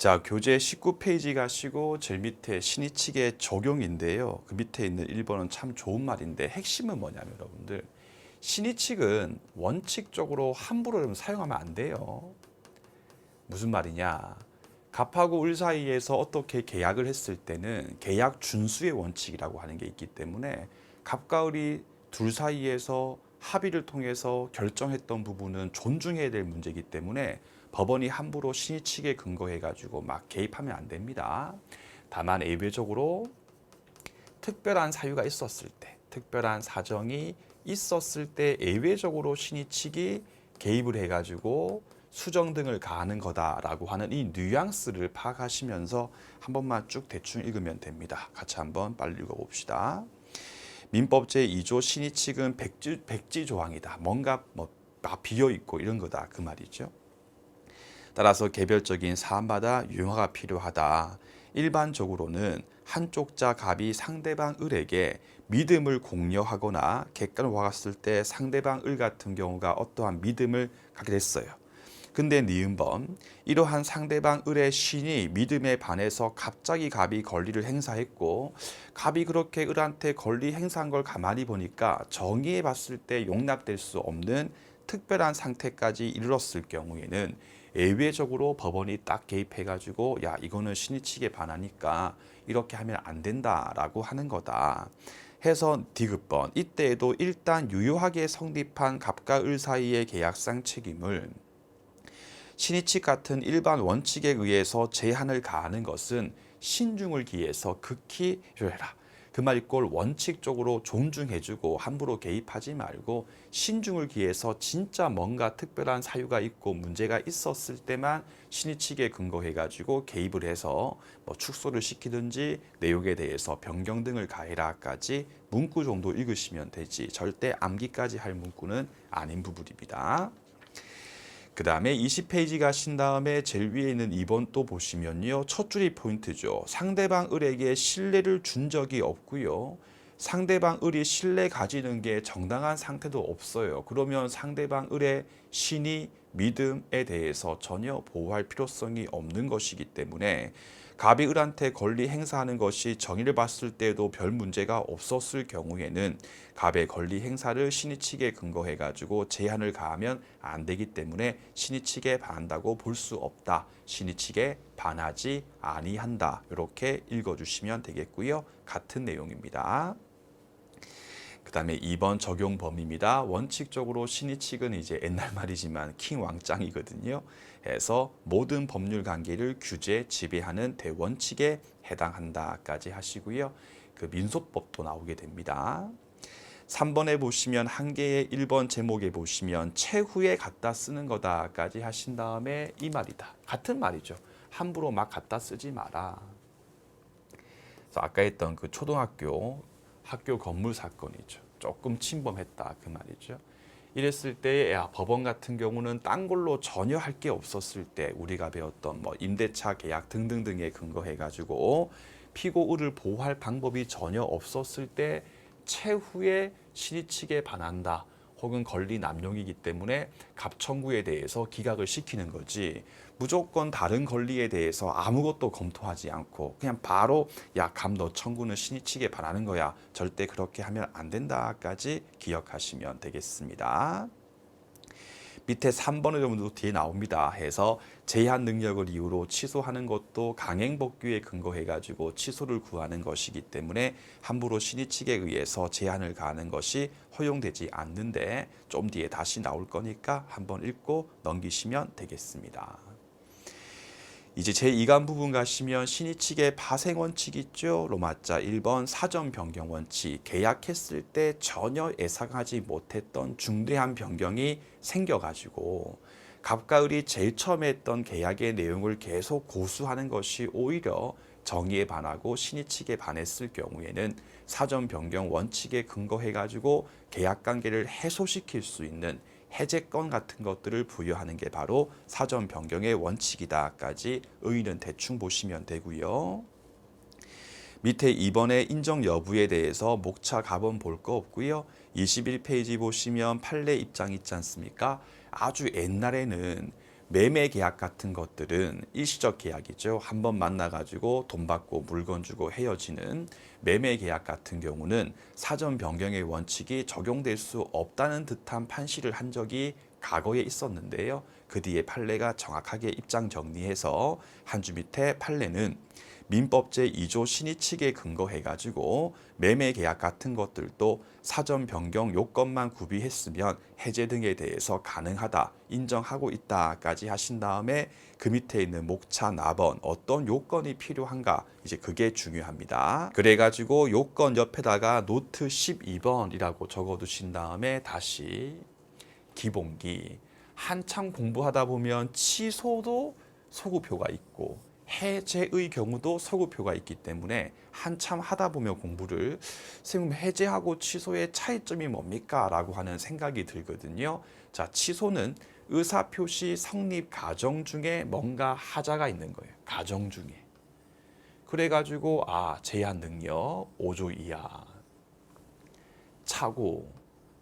자, 교재 19페이지 가시고 제일 밑에 신의칙의 적용인데요. 그 밑에 있는 1번은 참 좋은 말인데 핵심은 뭐냐면 여러분들 신의칙은 원칙적으로 함부로 좀 사용하면 안 돼요. 무슨 말이냐? 갑하고 을 사이에서 어떻게 계약을 했을 때는 계약 준수의 원칙이라고 하는 게 있기 때문에 갑과 을이 둘 사이에서 합의를 통해서 결정했던 부분은 존중해야 될 문제이기 때문에 법원이 함부로 신의칙에 근거해 가지고 막 개입하면 안 됩니다. 다만 예외적으로 특별한 사유가 있었을 때, 특별한 사정이 있었을 때 예외적으로 신의칙이 개입을 해 가지고 수정 등을 가하는 거다라고 하는 이 뉘앙스를 파악하시면서 한 번만 쭉 대충 읽으면 됩니다. 같이 한번 빨리 읽어봅시다. 민법 제2조 신의칙은 백지 조항이다. 뭔가 비어 있고 이런 거다 그 말이죠. 따라서 개별적인 사안마다 융화가 필요하다. 일반적으로는 한쪽 자 갑이 상대방 을에게 믿음을 공여하거나 객관을 와갔을 때 상대방 을 같은 경우가 어떠한 믿음을 갖게 됐어요. 근데 니은범 이러한 상대방 을의 신이 믿음에 반해서 갑자기 갑이 권리를 행사했고 갑이 그렇게 을한테 권리 행사한 걸 가만히 보니까 정의해 봤을 때 용납될 수 없는 특별한 상태까지 이르렀을 경우에는 예외적으로 법원이 딱 개입해가지고 야 이거는 신의칙에 반하니까 이렇게 하면 안 된다라고 하는 거다. 해서 디귿번 이때에도 일단 유효하게 성립한 갑과 을 사이의 계약상 책임을 신의칙 같은 일반 원칙에 의해서 제한을 가하는 것은 신중을 기해서 극히 조해라. 그 말꼴 원칙적으로 존중해주고 함부로 개입하지 말고 신중을 기해서 진짜 뭔가 특별한 사유가 있고 문제가 있었을 때만 신의칙에 근거해가지고 개입을 해서 축소를 시키든지 내용에 대해서 변경 등을 가해라까지 문구 정도 읽으시면 되지 절대 암기까지 할 문구는 아닌 부분입니다. 그 다음에 20페이지 가신 다음에 제일 위에 있는 2번 또 보시면요. 첫 줄이 포인트죠. 상대방 을에게 신뢰를 준 적이 없고요. 상대방 을이 신뢰 가지는 게 정당한 상태도 없어요. 그러면 상대방 을의 신의 믿음에 대해서 전혀 보호할 필요성이 없는 것이기 때문에 갑이 을한테 권리 행사하는 것이 정의를 봤을 때도 별 문제가 없었을 경우에는 갑의 권리 행사를 신의칙에 근거해 가지고 제한을 가하면 안 되기 때문에 신의칙에 반한다고 볼 수 없다. 신의칙에 반하지 아니한다. 이렇게 읽어주시면 되겠고요. 같은 내용입니다. 그 다음에 2번 적용 범위입니다. 원칙적으로 신의칙은 이제 옛날 말이지만 킹 왕짱이거든요. 해서 모든 법률 관계를 규제, 지배하는 대원칙에 해당한다까지 하시고요. 그 민소법도 나오게 됩니다. 3번에 보시면 한 개의 1번 제목에 보시면 최후에 갖다 쓰는 거다까지 하신 다음에 이 말이다. 같은 말이죠. 함부로 막 갖다 쓰지 마라. 그래서 아까 했던 그 초등학교 학교 건물 사건이죠. 조금 침범했다 그 말이죠. 이랬을 때 법원 같은 경우는 딴 걸로 전혀 할 게 없었을 때 우리가 배웠던 임대차 계약 등등등에 근거해 가지고 피고 을을 보호할 방법이 전혀 없었을 때 최후의 신의칙에 반한다. 혹은 권리 남용이기 때문에 갑 청구에 대해서 기각을 시키는 거지 무조건 다른 권리에 대해서 아무것도 검토하지 않고 그냥 바로 야 갑 너 청구는 신의칙에 반하는 거야 절대 그렇게 하면 안 된다까지 기억하시면 되겠습니다. 밑에 3번의 점도 뒤에 나옵니다. 해서 제한 능력을 이유로 취소하는 것도 강행법규에 근거해 가지고 취소를 구하는 것이기 때문에 함부로 신의칙에 의해서 제한을 가하는 것이 허용되지 않는데 좀 뒤에 다시 나올 거니까 한번 읽고 넘기시면 되겠습니다. 이제 제2간 부분 가시면 신의칙의 파생원칙 있죠. 로마자 1번 사전 변경 원칙. 계약했을 때 전혀 예상하지 못했던 중대한 변경이 생겨가지고 갑과 을이 제일 처음에 했던 계약의 내용을 계속 고수하는 것이 오히려 정의에 반하고 신의칙에 반했을 경우에는 사전 변경 원칙에 근거해가지고 계약 관계를 해소시킬 수 있는 해제권 같은 것들을 부여하는 게 바로 사전 변경의 원칙이다까지 의의는 대충 보시면 되고요. 밑에 2번의 인정 여부에 대해서 목차 갑은 볼 거 없고요. 21페이지 보시면 판례 입장 있지 않습니까? 아주 옛날에는 매매 계약 같은 것들은 일시적 계약이죠. 한번 만나가지고 돈 받고 물건 주고 헤어지는 매매 계약 같은 경우는 사전 변경의 원칙이 적용될 수 없다는 듯한 판시를 한 적이 과거에 있었는데요. 그 뒤에 판례가 정확하게 입장 정리해서 한 주 밑에 판례는 민법 제2조 신의칙에 근거해가지고 매매 계약 같은 것들도 사전 변경 요건만 구비했으면 해제 등에 대해서 가능하다 인정하고 있다까지 하신 다음에 그 밑에 있는 목차 납언 어떤 요건이 필요한가 이제 그게 중요합니다. 그래가지고 요건 옆에다가 노트 12번이라고 적어두신 다음에 다시 기본기 한참 공부하다 보면 취소도 소구표가 있고 해제의 경우도 소구표가 있기 때문에 한참 하다 보면 공부를 선생님 해제하고 취소의 차이점이 뭡니까? 라고 하는 생각이 들거든요. 자, 취소는 의사표시 성립 과정 중에 뭔가 하자가 있는 거예요. 과정 중에. 그래가지고 제한 능력 5조 이하, 착오,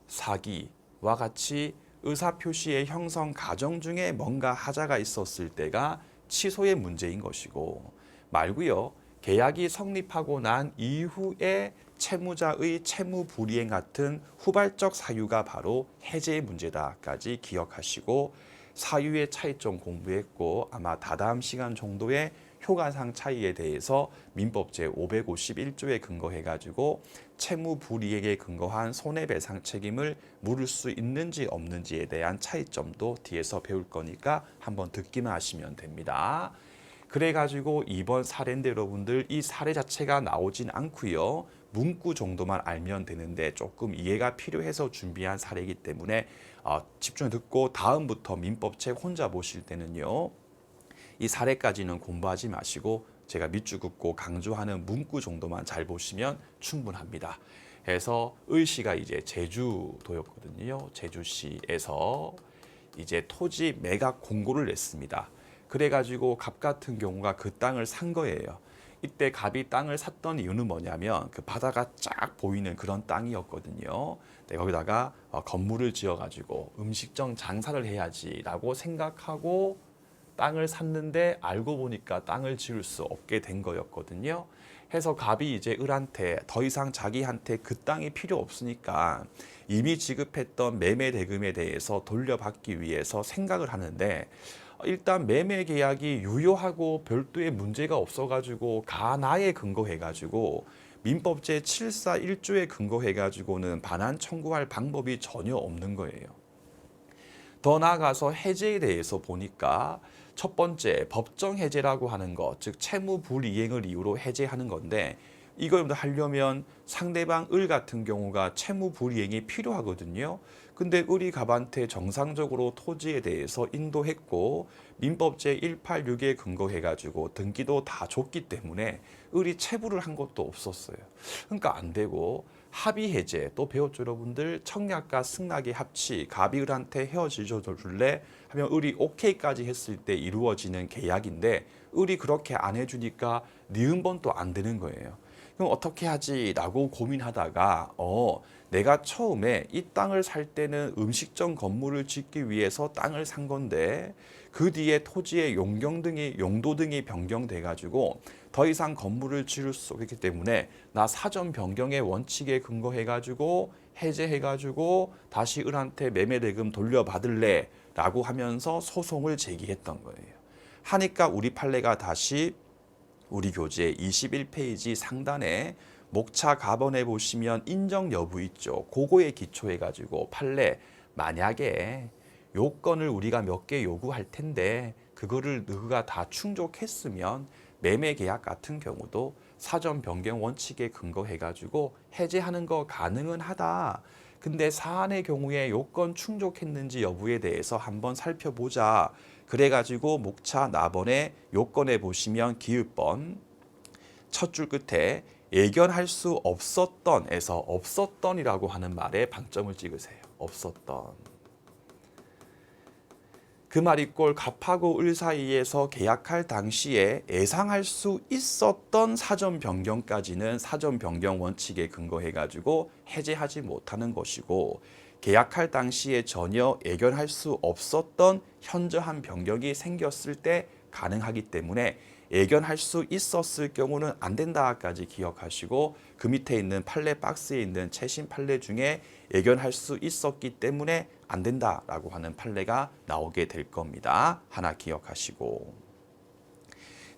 사기와 같이 의사표시의 형성 과정 중에 뭔가 하자가 있었을 때가 취소의 문제인 것이고 말고요. 계약이 성립하고 난 이후에 채무자의 채무 불이행 같은 후발적 사유가 바로 해제의 문제다까지 기억하시고 사유의 차이점 공부했고 아마 다다음 시간 정도에 효과상 차이에 대해서 민법 제551조에 근거해가지고 채무 불이행에 근거한 손해배상 책임을 물을 수 있는지 없는지에 대한 차이점도 뒤에서 배울 거니까 한번 듣기만 하시면 됩니다. 그래가지고 이번 사례인데 여러분들 이 사례 자체가 나오진 않고요. 문구 정도만 알면 되는데 조금 이해가 필요해서 준비한 사례이기 때문에 집중 듣고 다음부터 민법책 혼자 보실 때는요. 이 사례까지는 공부하지 마시고 제가 밑줄 긋고 강조하는 문구 정도만 잘 보시면 충분합니다. 그래서 의시가 이제 제주도였거든요. 제주시에서 이제 토지 매각 공고를 냈습니다. 그래가지고 갑 같은 경우가 그 땅을 산 거예요. 이때 갑이 땅을 샀던 이유는 뭐냐면 그 바다가 쫙 보이는 그런 땅이었거든요. 거기다가 건물을 지어가지고 음식점 장사를 해야지라고 생각하고 땅을 샀는데 알고 보니까 땅을 지을 수 없게 된 거였거든요. 해서 갑이 이제 을한테 더 이상 자기한테 그 땅이 필요 없으니까 이미 지급했던 매매 대금에 대해서 돌려받기 위해서 생각을 하는데 일단 매매 계약이 유효하고 별도의 문제가 없어가지고 가나에 근거해가지고 민법 제741조에 근거해가지고는 반환 청구할 방법이 전혀 없는 거예요. 더 나아가서 해제에 대해서 보니까 첫 번째 법정 해제라고 하는 것, 즉 채무 불이행을 이유로 해제하는 건데 이걸 하려면 상대방 을 같은 경우가 채무 불이행이 필요하거든요. 근데 을이 갑한테 정상적으로 토지에 대해서 인도했고 민법 제186에 근거해가지고 등기도 다 줬기 때문에 을이 체불을 한 것도 없었어요. 그러니까 안 되고 합의 해제 또 배웠죠 여러분들 청약과 승낙의 합치 갑이 을한테 헤어지줘 줄래 하면 을이 오케이까지 했을 때 이루어지는 계약인데 을이 그렇게 안 해주니까 니은번도 안 되는 거예요. 그럼 어떻게 하지라고 고민하다가 내가 처음에 이 땅을 살 때는 음식점 건물을 짓기 위해서 땅을 산 건데 그 뒤에 토지의 용도 등이 변경돼 가지고 더 이상 건물을 지을 수 없기 때문에 나 사전 변경의 원칙에 근거해 가지고 해제해 가지고 다시 을한테 매매대금 돌려받을래 라고 하면서 소송을 제기했던 거예요. 하니까 우리 판례가 다시 우리 교재 21페이지 상단에 목차 가번에 보시면 인정 여부 있죠. 그거에 기초해 가지고 판례 만약에 요건을 우리가 몇 개 요구할 텐데 그거를 너가 다 충족했으면 매매 계약 같은 경우도 사전 변경 원칙에 근거해 가지고 해제하는 거 가능은 하다. 근데 사안의 경우에 요건 충족했는지 여부에 대해서 한번 살펴보자. 그래가지고 목차 나번에 요건에 보시면 기읍번 첫 줄 끝에 예견할 수 없었던에서 없었던이라고 하는 말에 방점을 찍으세요. 없었던. 그 말이 꼴 갑하고 을 사이에서 계약할 당시에 예상할 수 있었던 사전 변경까지는 사전 변경 원칙에 근거해 가지고 해제하지 못하는 것이고 계약할 당시에 전혀 예견할 수 없었던 현저한 변경이 생겼을 때 가능하기 때문에 예견할 수 있었을 경우는 안 된다까지 기억하시고 그 밑에 있는 판례 박스에 있는 최신 판례 중에 예견할 수 있었기 때문에 안 된다라고 하는 판례가 나오게 될 겁니다. 하나 기억하시고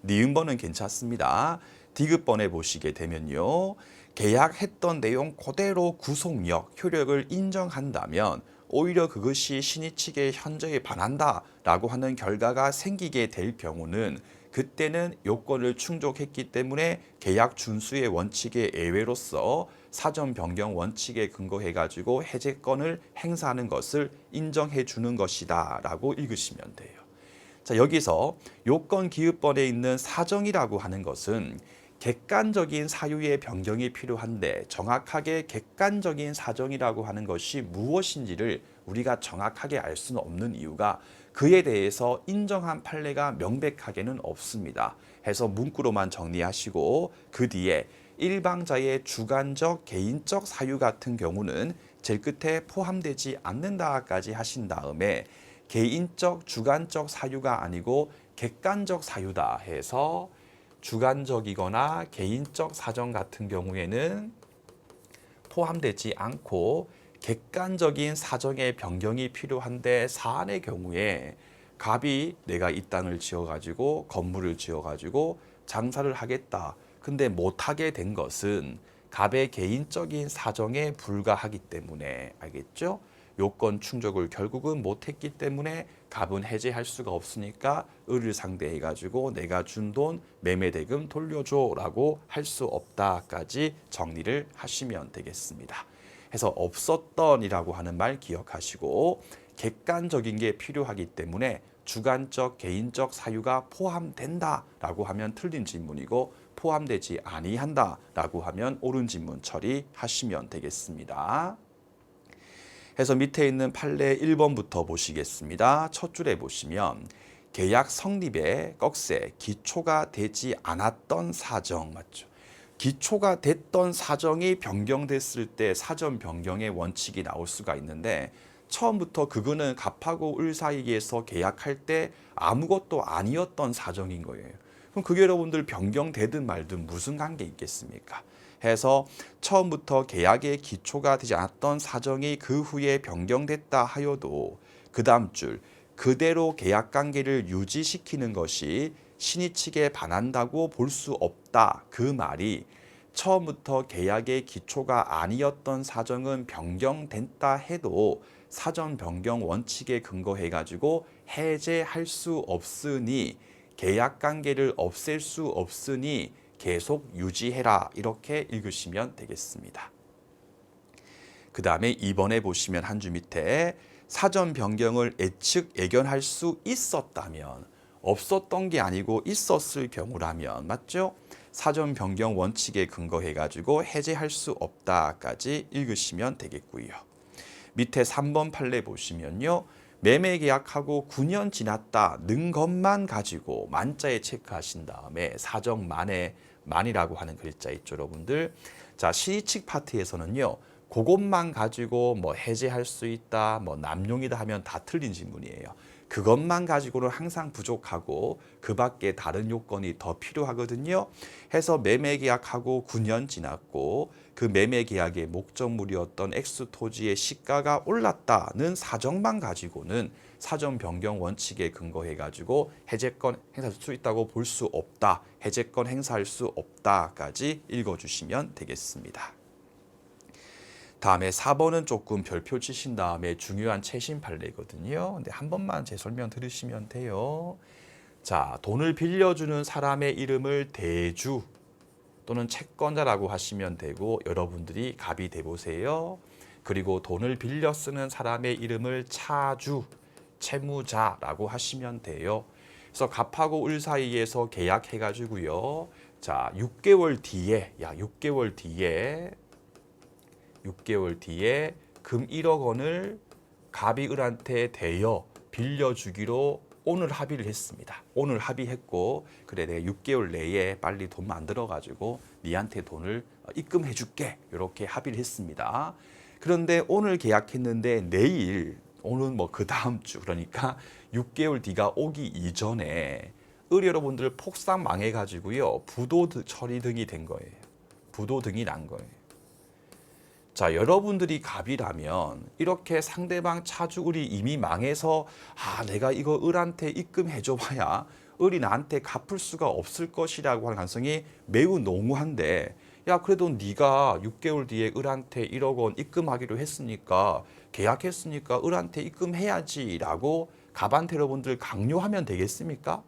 니은번은 괜찮습니다. 디귿번에 보시게 되면요. 계약했던 내용 그대로 구속력, 효력을 인정한다면 오히려 그것이 신의 측의 현저에 반한다라고 하는 결과가 생기게 될 경우는 그때는 요건을 충족했기 때문에 계약 준수의 원칙의 예외로서 사전 변경 원칙에 근거해 가지고 해제권을 행사하는 것을 인정해 주는 것이다라고 읽으시면 돼요. 자, 여기서 요건 기읍번에 있는 사정이라고 하는 것은 객관적인 사유의 변경이 필요한데 정확하게 객관적인 사정이라고 하는 것이 무엇인지를 우리가 정확하게 알 수는 없는 이유가 그에 대해서 인정한 판례가 명백하게는 없습니다. 해서 문구로만 정리하시고 그 뒤에 일방자의 주관적, 개인적 사유 같은 경우는 제일 끝에 포함되지 않는다까지 하신 다음에 개인적, 주관적 사유가 아니고 객관적 사유다 해서 주관적이거나 개인적 사정 같은 경우에는 포함되지 않고 객관적인 사정의 변경이 필요한데 사안의 경우에 갑이 내가 이 땅을 지어가지고 건물을 지어가지고 장사를 하겠다. 근데 못하게 된 것은 갑의 개인적인 사정에 불과하기 때문에 알겠죠? 요건 충족을 결국은 못했기 때문에 갑은 해제할 수가 없으니까 을을 상대해 가지고 내가 준 돈 매매대금 돌려줘라고 할 수 없다까지 정리를 하시면 되겠습니다. 해서 없었던이라고 하는 말 기억하시고 객관적인 게 필요하기 때문에 주관적 개인적 사유가 포함된다라고 하면 틀린 질문이고 포함되지 아니한다라고 하면 옳은 질문 처리하시면 되겠습니다. 해서 밑에 있는 판례 1번부터 보시겠습니다. 첫 줄에 보시면 계약 성립의 꺽쇠 기초가 되지 않았던 사정 맞죠? 기초가 됐던 사정이 변경됐을 때 사전 변경의 원칙이 나올 수가 있는데 처음부터 그거는 갑하고 을 사이에서 계약할 때 아무것도 아니었던 사정인 거예요. 그럼 그게 여러분들 변경되든 말든 무슨 관계 있겠습니까? 해서 처음부터 계약의 기초가 되지 않았던 사정이 그 후에 변경됐다 하여도 그 다음 줄 그대로 계약 관계를 유지시키는 것이 신의 측에 반한다고 볼 수 없다. 그 말이 처음부터 계약의 기초가 아니었던 사정은 변경됐다 해도 사전 변경 원칙에 근거해 가지고 해제할 수 없으니 계약 관계를 없앨 수 없으니 계속 유지해라 이렇게 읽으시면 되겠습니다. 그 다음에 2번에 보시면 한 줄 밑에 사전 변경을 예측 예견할 수 있었다면 없었던 게 아니고 있었을 경우라면 맞죠? 사전 변경 원칙에 근거해 가지고 해제할 수 없다까지 읽으시면 되겠고요. 밑에 3번 판례 보시면요. 매매 계약하고 9년 지났다는 것만 가지고 만자에 체크하신 다음에 사정 만에 만이라고 하는 글자 있죠, 여러분들. 자, 시측 파트에서는요. 그것만 가지고 뭐 해제할 수 있다, 뭐 남용이다 하면 다 틀린 질문이에요. 그것만 가지고는 항상 부족하고 그 밖에 다른 요건이 더 필요하거든요. 해서 매매 계약하고 9년 지났고 그 매매 계약의 목적물이었던 X 토지의 시가가 올랐다는 사정만 가지고는 사전 변경 원칙에 근거해 가지고 해제권 행사할 수 있다고 볼 수 없다. 해제권 행사할 수 없다까지 읽어주시면 되겠습니다. 다음에 4번은 조금 별표 치신 다음에 중요한 최신 판례거든요. 근데 한 번만 제 설명 들으시면 돼요. 자, 돈을 빌려주는 사람의 이름을 대주 또는 채권자라고 하시면 되고 여러분들이 갑이 돼보세요. 그리고 돈을 빌려 쓰는 사람의 이름을 차주, 채무자라고 하시면 돼요. 그래서 갑하고 을 사이에서 계약해가지고요. 자, 6개월 뒤에 금 1억 원을 갑이 을한테 대여 빌려주기로 오늘 합의를 했습니다. 오늘 합의했고 그래 내가 6개월 내에 빨리 돈 만들어 가지고 니한테 돈을 입금해 줄게 이렇게 합의를 했습니다. 그런데 오늘 계약했는데 내일, 오늘 뭐 그 다음 주, 그러니까 6개월 뒤가 오기 이전에 을 여러분들 폭삭 망해가지고요. 부도 처리 등이 된 거예요. 부도 등이 난 거예요. 자, 여러분들이 갑이라면 이렇게 상대방 차주을이 이미 망해서 내가 이거 을한테 입금해줘봐야 을이 나한테 갚을 수가 없을 것이라고 하는 가능성이 매우 농후한데, 야 그래도 네가 6개월 뒤에 을한테 1억 원 입금하기로 했으니까, 계약했으니까 을한테 입금해야지라고 갑한테 여러분들 강요하면 되겠습니까?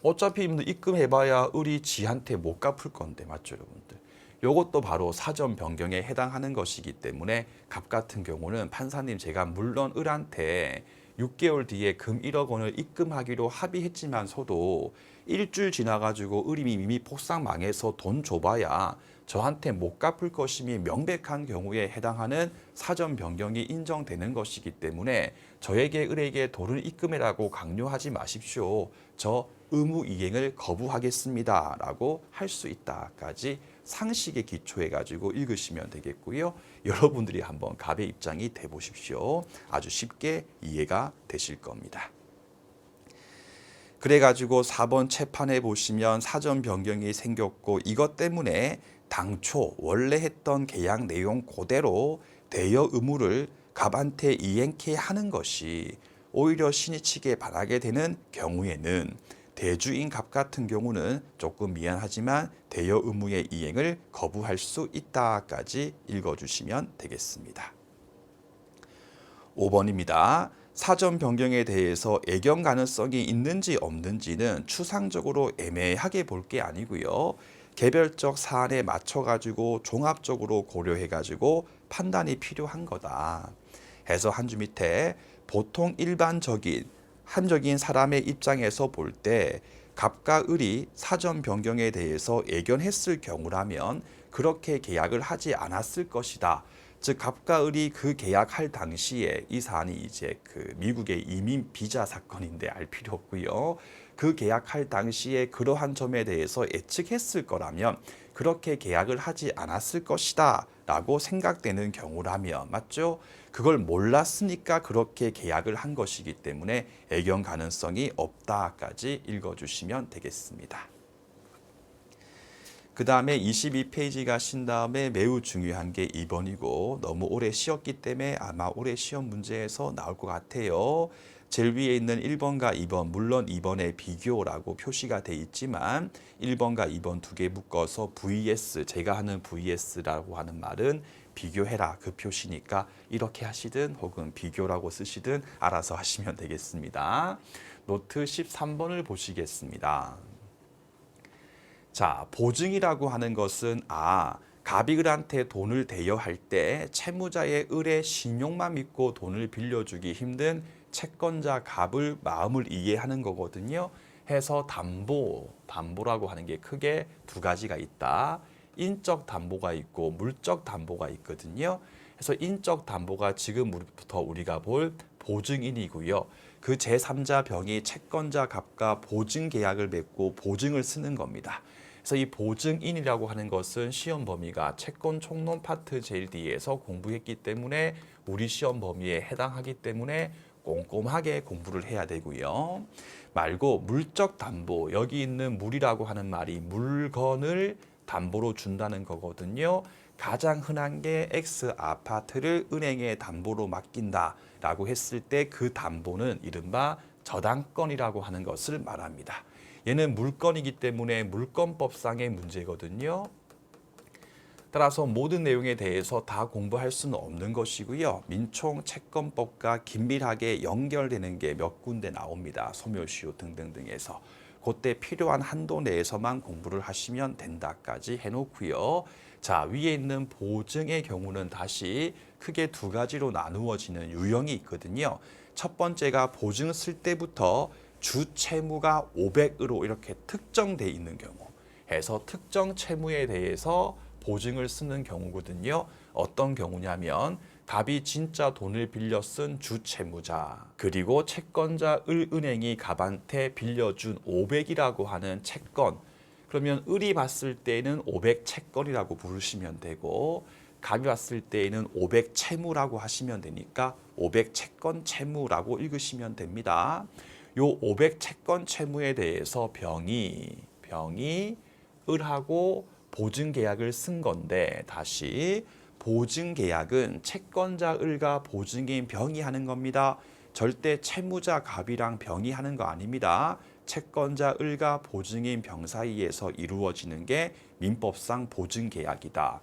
어차피 입금해봐야 을이 지한테 못 갚을 건데, 맞죠 여러분들? 이것도 바로 사전 변경에 해당하는 것이기 때문에 갑 같은 경우는 판사님 제가 물론 을한테 6개월 뒤에 금 1억 원을 입금하기로 합의했지만서도 일주일 지나가지고 을이 이미 폭삭 망해서 돈 줘봐야 저한테 못 갚을 것임이 명백한 경우에 해당하는 사전 변경이 인정되는 것이기 때문에 저에게 을에게 돈을 입금해라고 강요하지 마십시오. 저 의무 이행을 거부하겠습니다 라고 할 수 있다까지 상식에 기초해 가지고 읽으시면 되겠고요. 여러분들이 한번 갑의 입장이 돼 보십시오. 아주 쉽게 이해가 되실 겁니다. 그래가지고 4번 채판에 보시면 사전 변경이 생겼고, 이것 때문에 당초 원래 했던 계약 내용 그대로 대여 의무를 갑한테 이행케 하는 것이 오히려 신이 측에 반하게 되는 경우에는 대주인 갑 같은 경우는 조금 미안하지만 대여 의무의 이행을 거부할 수 있다까지 읽어주시면 되겠습니다. 5번입니다. 사전 변경에 대해서 애경 가능성이 있는지 없는지는 추상적으로 애매하게 볼 게 아니고요. 개별적 사안에 맞춰가지고 종합적으로 고려해가지고 판단이 필요한 거다. 해서 한 줄 밑에 보통 일반적인 한적인 사람의 입장에서 볼 때 갑과 을이 사전 변경에 대해서 애견했을 경우라면 그렇게 계약을 하지 않았을 것이다. 즉 갑과 을이 그 계약할 당시에, 이 사안이 이제 그 미국의 이민 비자 사건인데 알 필요 없고요. 그 계약할 당시에 그러한 점에 대해서 예측했을 거라면 그렇게 계약을 하지 않았을 것이다 라고 생각되는 경우라면, 맞죠? 그걸 몰랐으니까 그렇게 계약을 한 것이기 때문에 애경 가능성이 없다까지 읽어주시면 되겠습니다. 그 다음에 22페이지 가신 다음에 매우 중요한 게 2번이고 너무 오래 쉬었기 때문에 아마 올해 시험 문제에서 나올 것 같아요. 제일 위에 있는 1번과 2번, 물론 2번에 비교라고 표시가 돼 있지만 1번과 2번 두 개 묶어서 VS, 제가 하는 VS라고 하는 말은 비교해라 그 표시니까 이렇게 하시든 혹은 비교라고 쓰시든 알아서 하시면 되겠습니다. 노트 13번을 보시겠습니다. 자, 보증이라고 하는 것은 갑이 을한테 돈을 대여할 때 채무자의 을의 신용만 믿고 돈을 빌려주기 힘든 채권자 갑을 마음을 이해하는 거거든요. 해서 담보라고 하는 게 크게 두 가지가 있다. 인적 담보가 있고 물적 담보가 있거든요. 그래서 인적 담보가 지금부터 우리가 볼 보증인이고요. 그 제3자 병이 채권자 갑과 보증 계약을 맺고 보증을 쓰는 겁니다. 그래서 이 보증인이라고 하는 것은 시험 범위가 채권 총론 파트 제일 뒤에서 공부했기 때문에 우리 시험 범위에 해당하기 때문에 꼼꼼하게 공부를 해야 되고요. 말고 물적 담보, 여기 있는 물이라고 하는 말이 물건을 담보로 준다는 거거든요. 가장 흔한 게 X 아파트를 은행에 담보로 맡긴다라고 했을 때 그 담보는 이른바 저당권이라고 하는 것을 말합니다. 얘는 물건이기 때문에 물건법상의 문제거든요. 따라서 모든 내용에 대해서 다 공부할 수는 없는 것이고요. 민총 채권법과 긴밀하게 연결되는 게 몇 군데 나옵니다. 소멸시효 등등등에서. 그때 필요한 한도 내에서만 공부를 하시면 된다까지 해놓고요. 자, 위에 있는 보증의 경우는 다시 크게 두 가지로 나누어지는 유형이 있거든요. 첫 번째가 보증 쓸 때부터 주 채무가 500으로 이렇게 특정돼 있는 경우 해서 특정 채무에 대해서 보증을 쓰는 경우거든요. 어떤 경우냐면 갑이 진짜 돈을 빌려 쓴 주 채무자, 그리고 채권자 을은행이 갑한테 빌려준 500이라고 하는 채권, 그러면 을이 봤을 때는 500 채권이라고 부르시면 되고, 갑이 왔을 때에는 500 채무라고 하시면 되니까 500 채권 채무라고 읽으시면 됩니다. 요 500 채권 채무에 대해서 병이 을하고 보증 계약을 쓴 건데, 다시 보증 계약은 채권자 을과 보증인 병이 하는 겁니다. 절대 채무자 갑이랑 병이 하는 거 아닙니다. 채권자 을과 보증인 병 사이에서 이루어지는 게 민법상 보증 계약이다.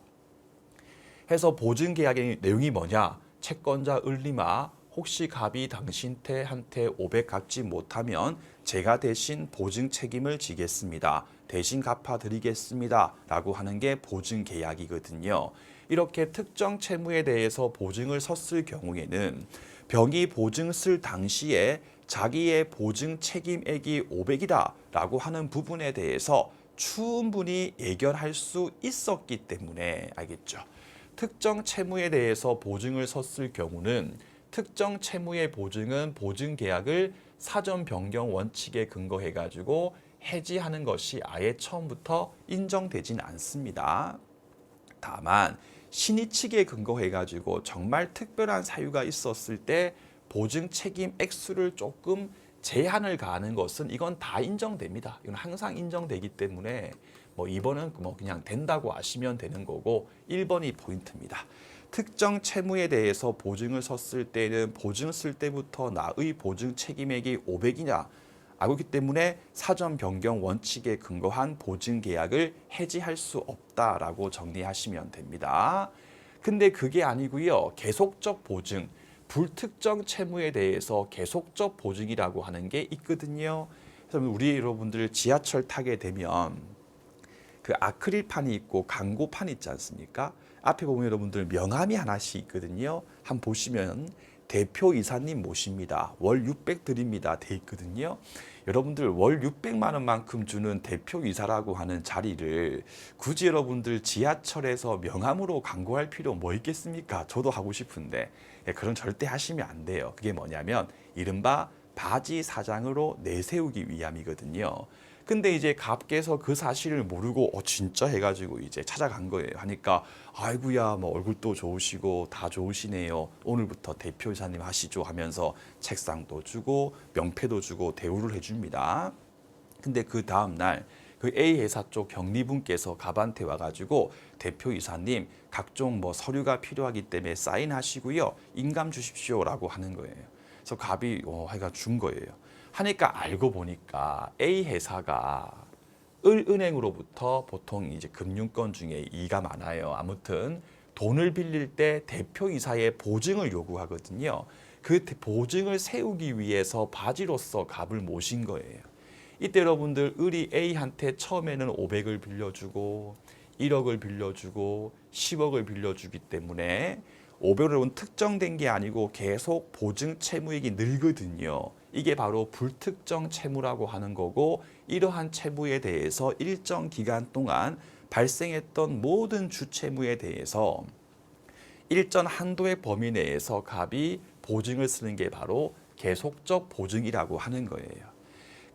해서 보증 계약의 내용이 뭐냐? 채권자 을님아, 혹시 갑이 당신한테 500 갚지 못하면 제가 대신 보증 책임을 지겠습니다. 대신 갚아드리겠습니다. 라고 하는 게 보증 계약이거든요. 이렇게 특정 채무에 대해서 보증을 섰을 경우에는 병이 보증 쓸 당시에 자기의 보증 책임액이 500이다 라고 하는 부분에 대해서 충분히 예견할 수 있었기 때문에, 알겠죠? 특정 채무에 대해서 보증을 섰을 경우는 특정 채무의 보증은 보증 계약을 사전 변경 원칙에 근거해 가지고 해지하는 것이 아예 처음부터 인정되진 않습니다. 다만 신의 측에 근거해 가지고 정말 특별한 사유가 있었을 때 보증 책임 액수를 조금 제한을 가하는 것은 이건 다 인정됩니다. 이건 항상 인정되기 때문에 뭐 2번은 뭐 그냥 된다고 아시면 되는 거고, 1번이 포인트입니다. 특정 채무에 대해서 보증을 섰을 때는 보증 쓸 때부터 나의 보증 책임액이 500이냐 알고 있기 때문에 사전 변경 원칙에 근거한 보증 계약을 해지할 수 없다라고 정리하시면 됩니다. 근데 그게 아니고요. 계속적 보증, 불특정 채무에 대해서 계속적 보증이라고 하는 게 있거든요. 그래서 우리 여러분들 지하철 타게 되면 그 아크릴판이 있고 광고판 있지 않습니까? 앞에 보면 여러분들 명함이 하나씩 있거든요. 한번 보시면 대표이사님 모십니다. 월 600 드립니다. 돼 있거든요. 여러분들 월 600만 원만큼 주는 대표이사라고 하는 자리를 굳이 여러분들 지하철에서 명함으로 광고할 필요 뭐 있겠습니까? 저도 하고 싶은데 그런 절대 하시면 안 돼요. 그게 뭐냐면 이른바 바지 사장으로 내세우기 위함이거든요. 근데 이제 갑께서 그 사실을 모르고 진짜 해가지고 이제 찾아간 거예요. 하니까 아이고야 뭐 얼굴도 좋으시고 다 좋으시네요. 오늘부터 대표이사님 하시죠 하면서 책상도 주고 명패도 주고 대우를 해줍니다. 근데 그 다음날 그 A 회사 쪽 경리분께서 갑한테 와가지고 대표이사님 각종 뭐 서류가 필요하기 때문에 사인하시고요. 인감 주십시오라고 하는 거예요. 그래서 갑이 하여가 준 거예요. 하니까 알고 보니까 A 회사가 을은행으로부터 보통 이제 금융권 중에 이가 많아요. 아무튼 돈을 빌릴 때 대표이사의 보증을 요구하거든요. 그 보증을 세우기 위해서 바지로서 갑을 모신 거예요. 이때 여러분들 을이 A한테 처음에는 500을 빌려주고 1억을 빌려주고 10억을 빌려주기 때문에 500은 특정된 게 아니고 계속 보증 채무액이 늘거든요. 이게 바로 불특정 채무라고 하는 거고, 이러한 채무에 대해서 일정 기간 동안 발생했던 모든 주채무에 대해서 일정 한도의 범위 내에서 갑이 보증을 쓰는 게 바로 계속적 보증이라고 하는 거예요.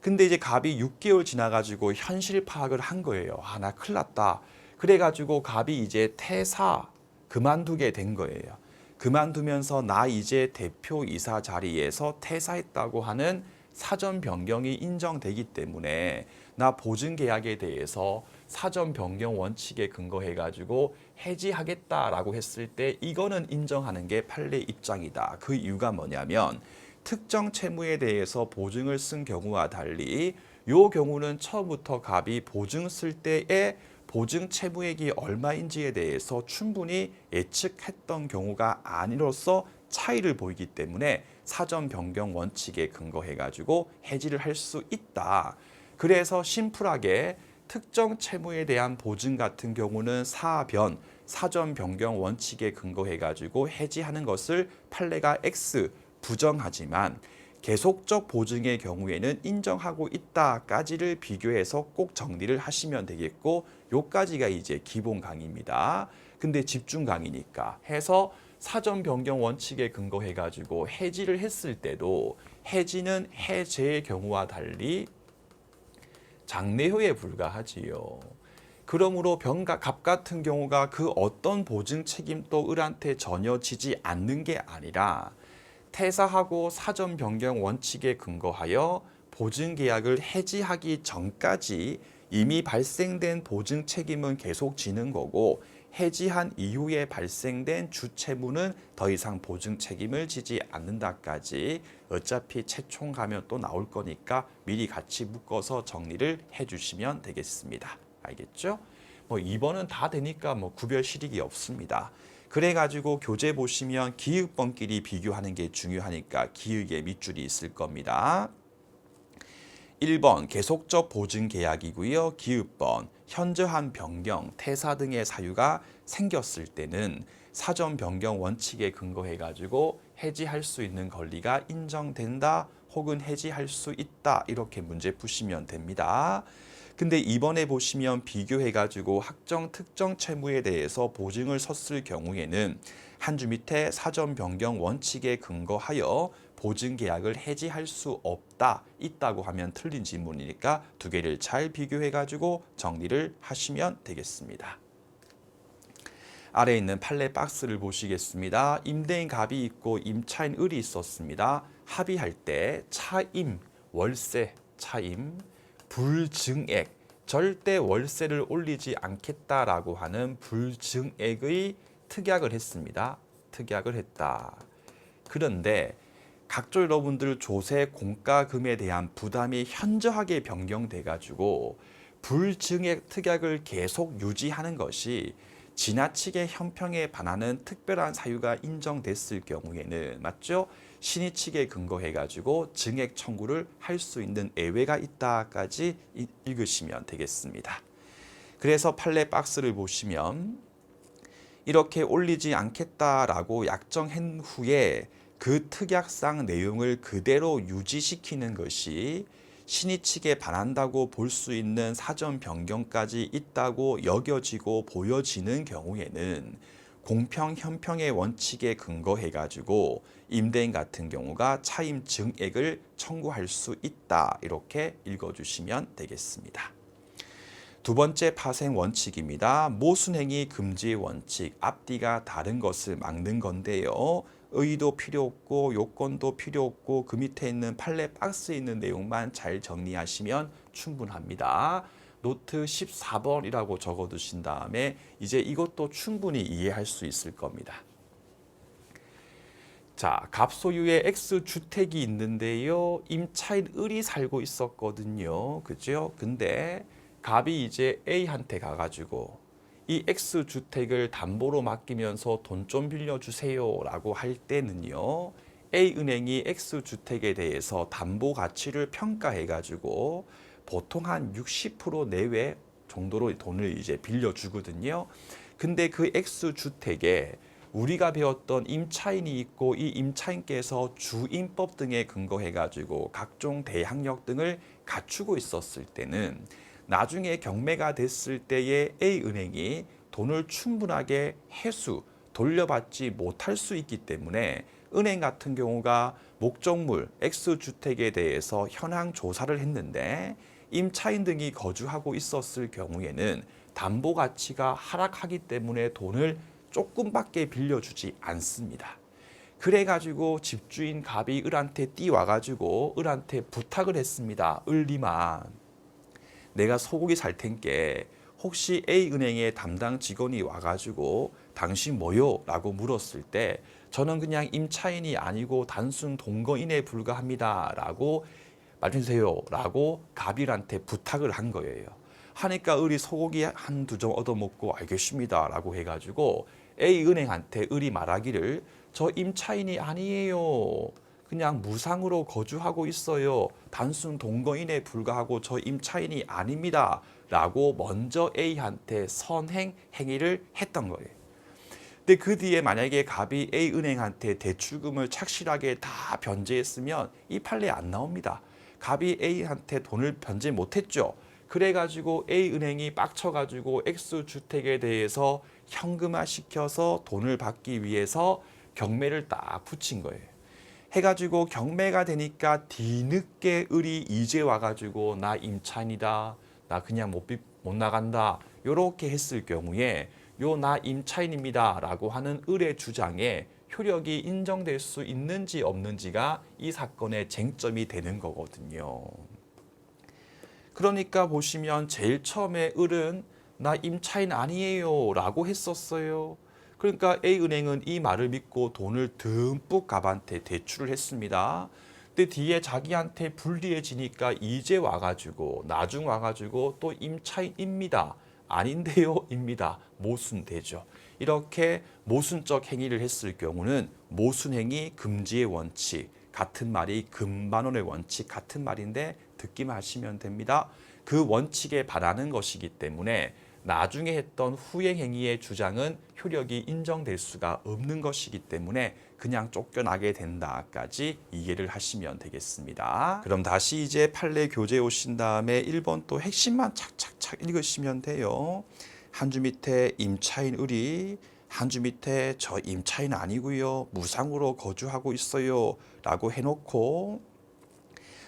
근데 이제 갑이 6개월 지나가지고 현실 파악을 한 거예요. 나 큰일 났다. 그래가지고 갑이 이제 퇴사, 그만두게 된 거예요. 그만두면서 나 이제 대표이사 자리에서 퇴사했다고 하는 사전 변경이 인정되기 때문에 나 보증 계약에 대해서 사전 변경 원칙에 근거해 가지고 해지하겠다라고 했을 때 이거는 인정하는 게 판례 입장이다. 그 이유가 뭐냐면 특정 채무에 대해서 보증을 쓴 경우와 달리 이 경우는 처음부터 갑이 보증 쓸 때에 보증 채무액이 얼마인지에 대해서 충분히 예측했던 경우가 아니로서 차이를 보이기 때문에 사전 변경 원칙에 근거해 가지고 해지를 할 수 있다. 그래서 심플하게 특정 채무에 대한 보증 같은 경우는 사변, 사전 변경 원칙에 근거해 가지고 해지하는 것을 판례가 X 부정하지만 계속적 보증의 경우에는 인정하고 있다까지를 비교해서 꼭 정리를 하시면 되겠고, 요까지가 이제 기본 강의입니다. 근데 집중 강의니까 해서 사전 변경 원칙에 근거해 가지고 해지를 했을 때도 해지는 해제의 경우와 달리 장래효에 불과하지요. 그러므로 갑 같은 경우가 그 어떤 보증 책임도 을한테 전혀 지지 않는 게 아니라 퇴사하고 사전 변경 원칙에 근거하여 보증 계약을 해지하기 전까지 이미 발생된 보증 책임은 계속 지는 거고, 해지한 이후에 발생된 주채무는 더 이상 보증 책임을 지지 않는다까지 어차피 채총 가면 또 나올 거니까 미리 같이 묶어서 정리를 해주시면 되겠습니다. 알겠죠? 뭐 2번은 다 되니까 뭐 구별 실익이 없습니다. 그래가지고 교재 보시면 기읍번끼리 비교하는 게 중요하니까 기읍에 밑줄이 있을 겁니다. 1번 계속적 보증 계약이고요. 기읍번 현저한 변경, 퇴사 등의 사유가 생겼을 때는 사전 변경 원칙에 근거해 가지고 해지할 수 있는 권리가 인정된다 혹은 해지할 수 있다, 이렇게 문제 푸시면 됩니다. 근데 이번에 보시면 비교해 가지고 확정 특정 채무에 대해서 보증을 섰을 경우에는 한 줄 밑에 사전 변경 원칙에 근거하여 보증 계약을 해지할 수 없다, 있다고 하면 틀린 지문이니까 두 개를 잘 비교해 가지고 정리를 하시면 되겠습니다. 아래에 있는 판례 박스를 보시겠습니다. 임대인 갑이 있고 임차인 을이 있었습니다. 합의할 때 차임, 월세, 차임, 불증액, 절대 월세를 올리지 않겠다라고 하는 불증액의 특약을 했습니다. 특약을 했다. 그런데 각종 여러분들 조세 공과금에 대한 부담이 현저하게 변경돼 가지고 불증액 특약을 계속 유지하는 것이 지나치게 형평에 반하는 특별한 사유가 인정됐을 경우에는, 맞죠? 신의 측에 근거해 가지고 증액 청구를 할 수 있는 예외가 있다까지 읽으시면 되겠습니다. 그래서 판례 박스를 보시면 이렇게 올리지 않겠다라고 약정한 후에 그 특약상 내용을 그대로 유지시키는 것이 신의 측에 반한다고 볼 수 있는 사전 변경까지 있다고 여겨지고 보여지는 경우에는 공평 현평의 원칙에 근거해 가지고 임대인 같은 경우가 차임 증액을 청구할 수 있다, 이렇게 읽어주시면 되겠습니다. 두 번째 파생 원칙입니다. 모순행위 금지 원칙, 앞뒤가 다른 것을 막는 건데요. 의의도 필요 없고 요건도 필요 없고 그 밑에 있는 판례 박스에 있는 내용만 잘 정리하시면 충분합니다. 노트 14번이라고 적어두신 다음에 이제 이것도 충분히 이해할 수 있을 겁니다. 자, 갑소유의 X주택이 있는데요. 임차인 을이 살고 있었거든요. 그죠? 근데 갑이 이제 A한테 가가지고 이 X주택을 담보로 맡기면서 돈 좀 빌려주세요 라고 할 때는요, A은행이 X주택에 대해서 담보 가치를 평가해가지고 보통 한 60% 내외 정도로 돈을 이제 빌려주거든요. 근데 그 X주택에 우리가 배웠던 임차인이 있고 이 임차인께서 주임법 등에 근거해가지고 각종 대항력 등을 갖추고 있었을 때는 나중에 경매가 됐을 때에 A은행이 돈을 충분하게 돌려받지 못할 수 있기 때문에 은행 같은 경우가 목적물 X주택에 대해서 현황 조사를 했는데 임차인 등이 거주하고 있었을 경우에는 담보 가치가 하락하기 때문에 돈을 조금밖에 빌려주지 않습니다. 그래가지고 집주인 갑이 을한테 뛰와가지고 을한테 부탁을 했습니다. 을리만 내가 소고기 살 텐께 혹시 A은행의 담당 직원이 와가지고 당신 뭐요? 라고 물었을 때 저는 그냥 임차인이 아니고 단순 동거인에 불과합니다 라고 말해주세요 라고 갑일한테 부탁을 한 거예요. 하니까 을이 소고기 한두 점 얻어먹고 알겠습니다 라고 해가지고 A은행한테 을이 말하기를 저 임차인이 아니에요. 그냥 무상으로 거주하고 있어요. 단순 동거인에 불과하고 저 임차인이 아닙니다. 라고 먼저 A한테 선행 행위를 했던 거예요. 근데 그 뒤에 만약에 갑이 A은행한테 대출금을 착실하게 다 변제했으면 이 판례 안 나옵니다. 갑이 A한테 돈을 변제 못했죠. 그래가지고 A은행이 빡쳐가지고 X주택에 대해서 현금화 시켜서 돈을 받기 위해서 경매를 딱 붙인 거예요. 해가지고 경매가 되니까 뒤늦게 을이 이제 와가지고 나 임차인이다, 나 그냥 못 나간다. 요렇게 했을 경우에 요 나 임차인입니다 라고 하는 을의 주장에 효력이 인정될 수 있는지 없는지가 이 사건의 쟁점이 되는 거거든요. 그러니까 보시면 제일 처음에 을은 나 임차인 아니에요 라고 했었어요. 그러니까 A은행은 이 말을 믿고 돈을 듬뿍 갑한테 대출을 했습니다. 근데 뒤에 자기한테 불리해지니까 이제 와가지고 나중 와가지고 또 임차인입니다. 아닌데요 입니다. 모순되죠. 이렇게 모순적 행위를 했을 경우는 모순행위 금지의 원칙, 같은 말이 금반원의 원칙 같은 말인데 듣기만 하시면 됩니다. 그 원칙에 반하는 것이기 때문에 나중에 했던 후행행위의 주장은 효력이 인정될 수가 없는 것이기 때문에 그냥 쫓겨나게 된다까지 이해를 하시면 되겠습니다. 그럼 다시 이제 판례 교재 오신 다음에 1번 또 핵심만 착착착 읽으시면 돼요. 한 줄 밑에 임차인 을이 한 줄 밑에 저 임차인 아니고요. 무상으로 거주하고 있어요. 라고 해놓고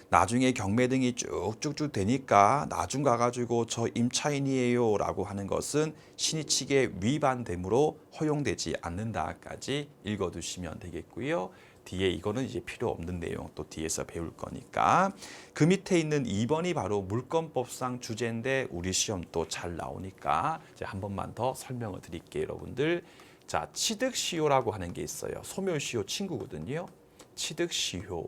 나중에 경매 등이 쭉쭉쭉 되니까 나중 가가지고 저 임차인이에요 라고 하는 것은 신의칙에 위반되므로 허용되지 않는다까지 읽어두시면 되겠고요. 뒤에 이거는 이제 필요 없는 내용 또 뒤에서 배울 거니까 그 밑에 있는 2번이 바로 물권법상 주제인데 우리 시험 또 잘 나오니까 이제 한 번만 더 설명을 드릴게요, 여러분들. 자, 취득시효라고 하는 게 있어요. 소멸시효 친구거든요. 취득시효.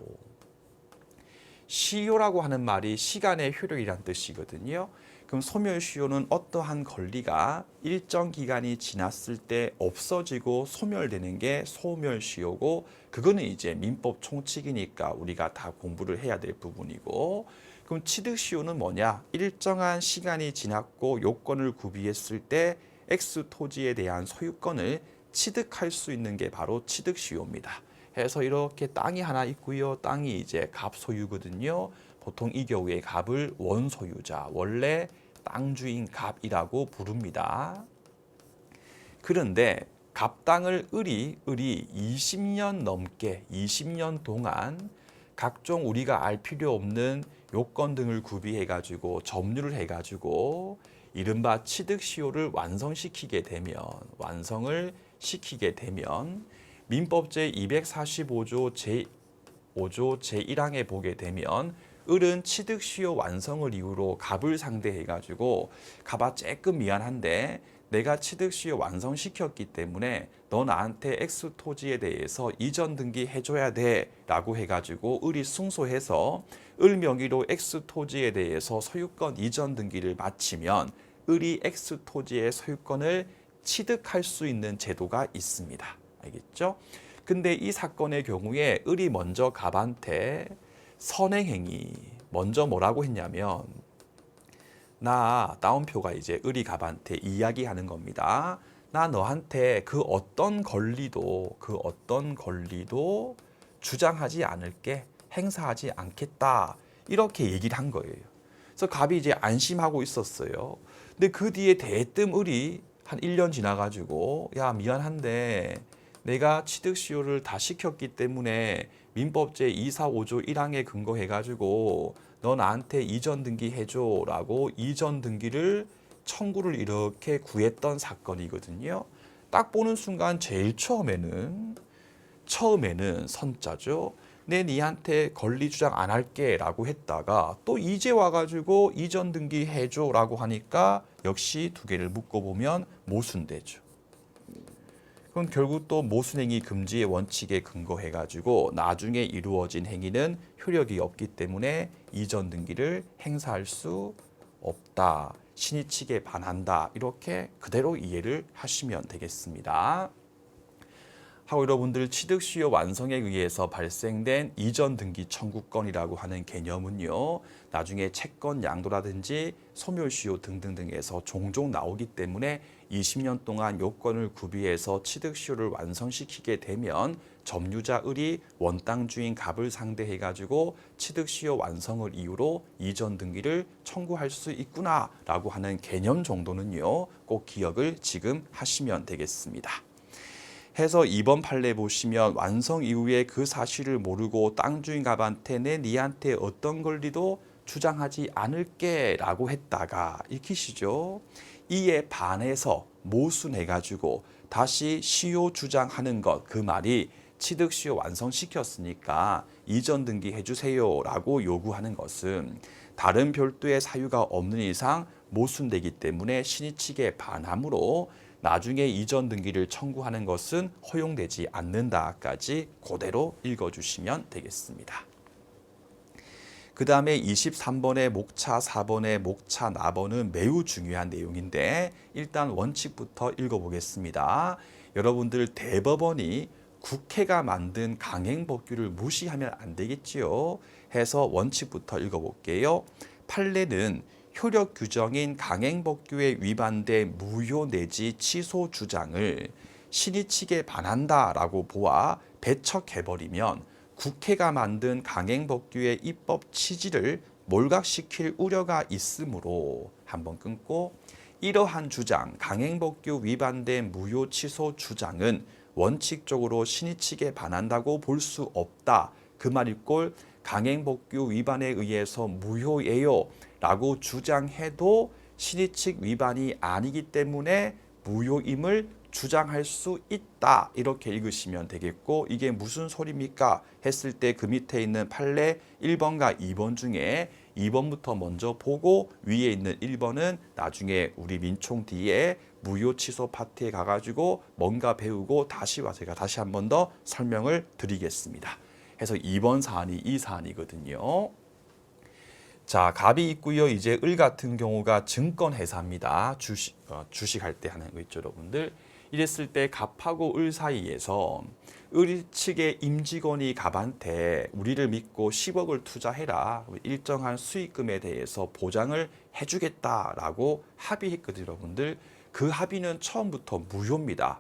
시효라고 하는 말이 시간의 효력이란 뜻이거든요. 그럼 소멸시효는 어떠한 권리가 일정 기간이 지났을 때 없어지고 소멸되는 게 소멸시효고 그거는 이제 민법 총칙이니까 우리가 다 공부를 해야 될 부분이고 그럼 취득시효는 뭐냐? 일정한 시간이 지났고 요건을 구비했을 때 X 토지에 대한 소유권을 취득할 수 있는 게 바로 취득시효입니다. 해서 이렇게 땅이 하나 있고요. 땅이 이제 갑소유거든요. 보통 이 경우에 갑을 원소유자, 원래 땅 주인 갑이라고 부릅니다. 그런데 갑땅을 을이 20년 넘게 20년 동안 각종 우리가 알 필요 없는 요건 등을 구비해 가지고 점유를 해 가지고 이른바 취득시효를 완성시키게 되면 민법 제245조 제5조 제1항에 보게 되면 을은 취득시효 완성을 이유로 갑을 상대해 가지고 갑아 조금 미안한데 내가 취득시효 완성시켰기 때문에 너 나한테 X 토지에 대해서 이전 등기 해줘야 돼 라고 해가지고 을이 승소해서 을 명의로 X 토지에 대해서 소유권 이전 등기를 마치면 을이 X 토지의 소유권을 취득할 수 있는 제도가 있습니다. 알겠죠? 근데 이 사건의 경우에 을이 먼저 갑한테 선행행위 먼저 뭐라고 했냐면 나 따옴표가 이제 을이 갑한테 이야기하는 겁니다. 나 너한테 그 어떤 권리도 주장하지 않을게, 행사하지 않겠다 이렇게 얘기를 한 거예요. 그래서 갑이 이제 안심하고 있었어요. 근데 그 뒤에 대뜸 을이 한 1년 지나가지고 야 미안한데 내가 취득시효를 다 시켰기 때문에 민법 제245조 1항에 근거해가지고 너 나한테 이전 등기 해줘라고 이전 등기를 청구를 이렇게 구했던 사건이거든요. 딱 보는 순간 제일 처음에는 선자죠. 내 니한테 권리 주장 안 할게 라고 했다가 또 이제 와가지고 이전 등기 해줘 라고 하니까 역시 두 개를 묶어보면 모순되죠. 그럼 결국 또 모순행위 금지의 원칙에 근거해가지고 나중에 이루어진 행위는 효력이 없기 때문에 이전 등기를 행사할 수 없다. 신의칙에 반한다. 이렇게 그대로 이해를 하시면 되겠습니다. 하고 여러분들 취득시효 완성에 의해서 발생된 이전 등기 청구권이라고 하는 개념은요. 나중에 채권 양도라든지 소멸시효 등등등에서 종종 나오기 때문에 20년 동안 요건을 구비해서 취득시효를 완성시키게 되면 점유자 을이 원땅 주인 갑을 상대해 가지고 취득시효 완성을 이유로 이전 등기를 청구할 수 있구나라고 하는 개념 정도는요. 꼭 기억을 지금 하시면 되겠습니다. 해서 2번 판례 보시면 완성 이후에 그 사실을 모르고 땅 주인 갑한테 니한테 어떤 권리도 주장하지 않을게라고 했다가 익히시죠. 이에 반해서 모순해가지고 다시 시효 주장하는 것, 그 말이 취득 시효 완성시켰으니까 이전 등기 해주세요라고 요구하는 것은 다른 별도의 사유가 없는 이상 모순되기 때문에 신의 측에 반하므로 나중에 이전 등기를 청구하는 것은 허용되지 않는다까지 그대로 읽어주시면 되겠습니다. 그 다음에 23번의 목차, 4번의 목차, 나번은 매우 중요한 내용인데 일단 원칙부터 읽어보겠습니다. 여러분들 대법원이 국회가 만든 강행법규를 무시하면 안 되겠지요. 해서 원칙부터 읽어볼게요. 판례는 효력 규정인 강행법규에 위반된 무효 내지 취소 주장을 신의 측에 반한다라고 보아 배척해버리면 국회가 만든 강행법규의 입법 취지를 몰각시킬 우려가 있으므로 한번 끊고 이러한 주장, 강행법규 위반된 무효 취소 주장은 원칙적으로 신의 측에 반한다고 볼 수 없다. 그 말일꼴 강행법규 위반에 의해서 무효예요 라고 주장해도 신의 측 위반이 아니기 때문에 무효임을 주장할 수 있다. 이렇게 읽으시면 되겠고 이게 무슨 소리입니까? 했을 때 그 밑에 있는 판례 1번과 2번 중에 2번부터 먼저 보고 위에 있는 1번은 나중에 우리 민총 뒤에 무효 취소 파트에 가가지고 뭔가 배우고 다시 와서 제가 다시 한 번 더 설명을 드리겠습니다. 해서 2번 사안이 이 사안이거든요. 자, 갑이 있고요. 이제 을 같은 경우가 증권 회사입니다. 주식할 때 하는 거 있죠, 여러분들. 이랬을 때 갑하고 을 사이에서 을 측의 임직원이 갑한테 우리를 믿고 10억을 투자해라. 일정한 수익금에 대해서 보장을 해주겠다라고 합의했거든요, 여러분들. 그 합의는 처음부터 무효입니다.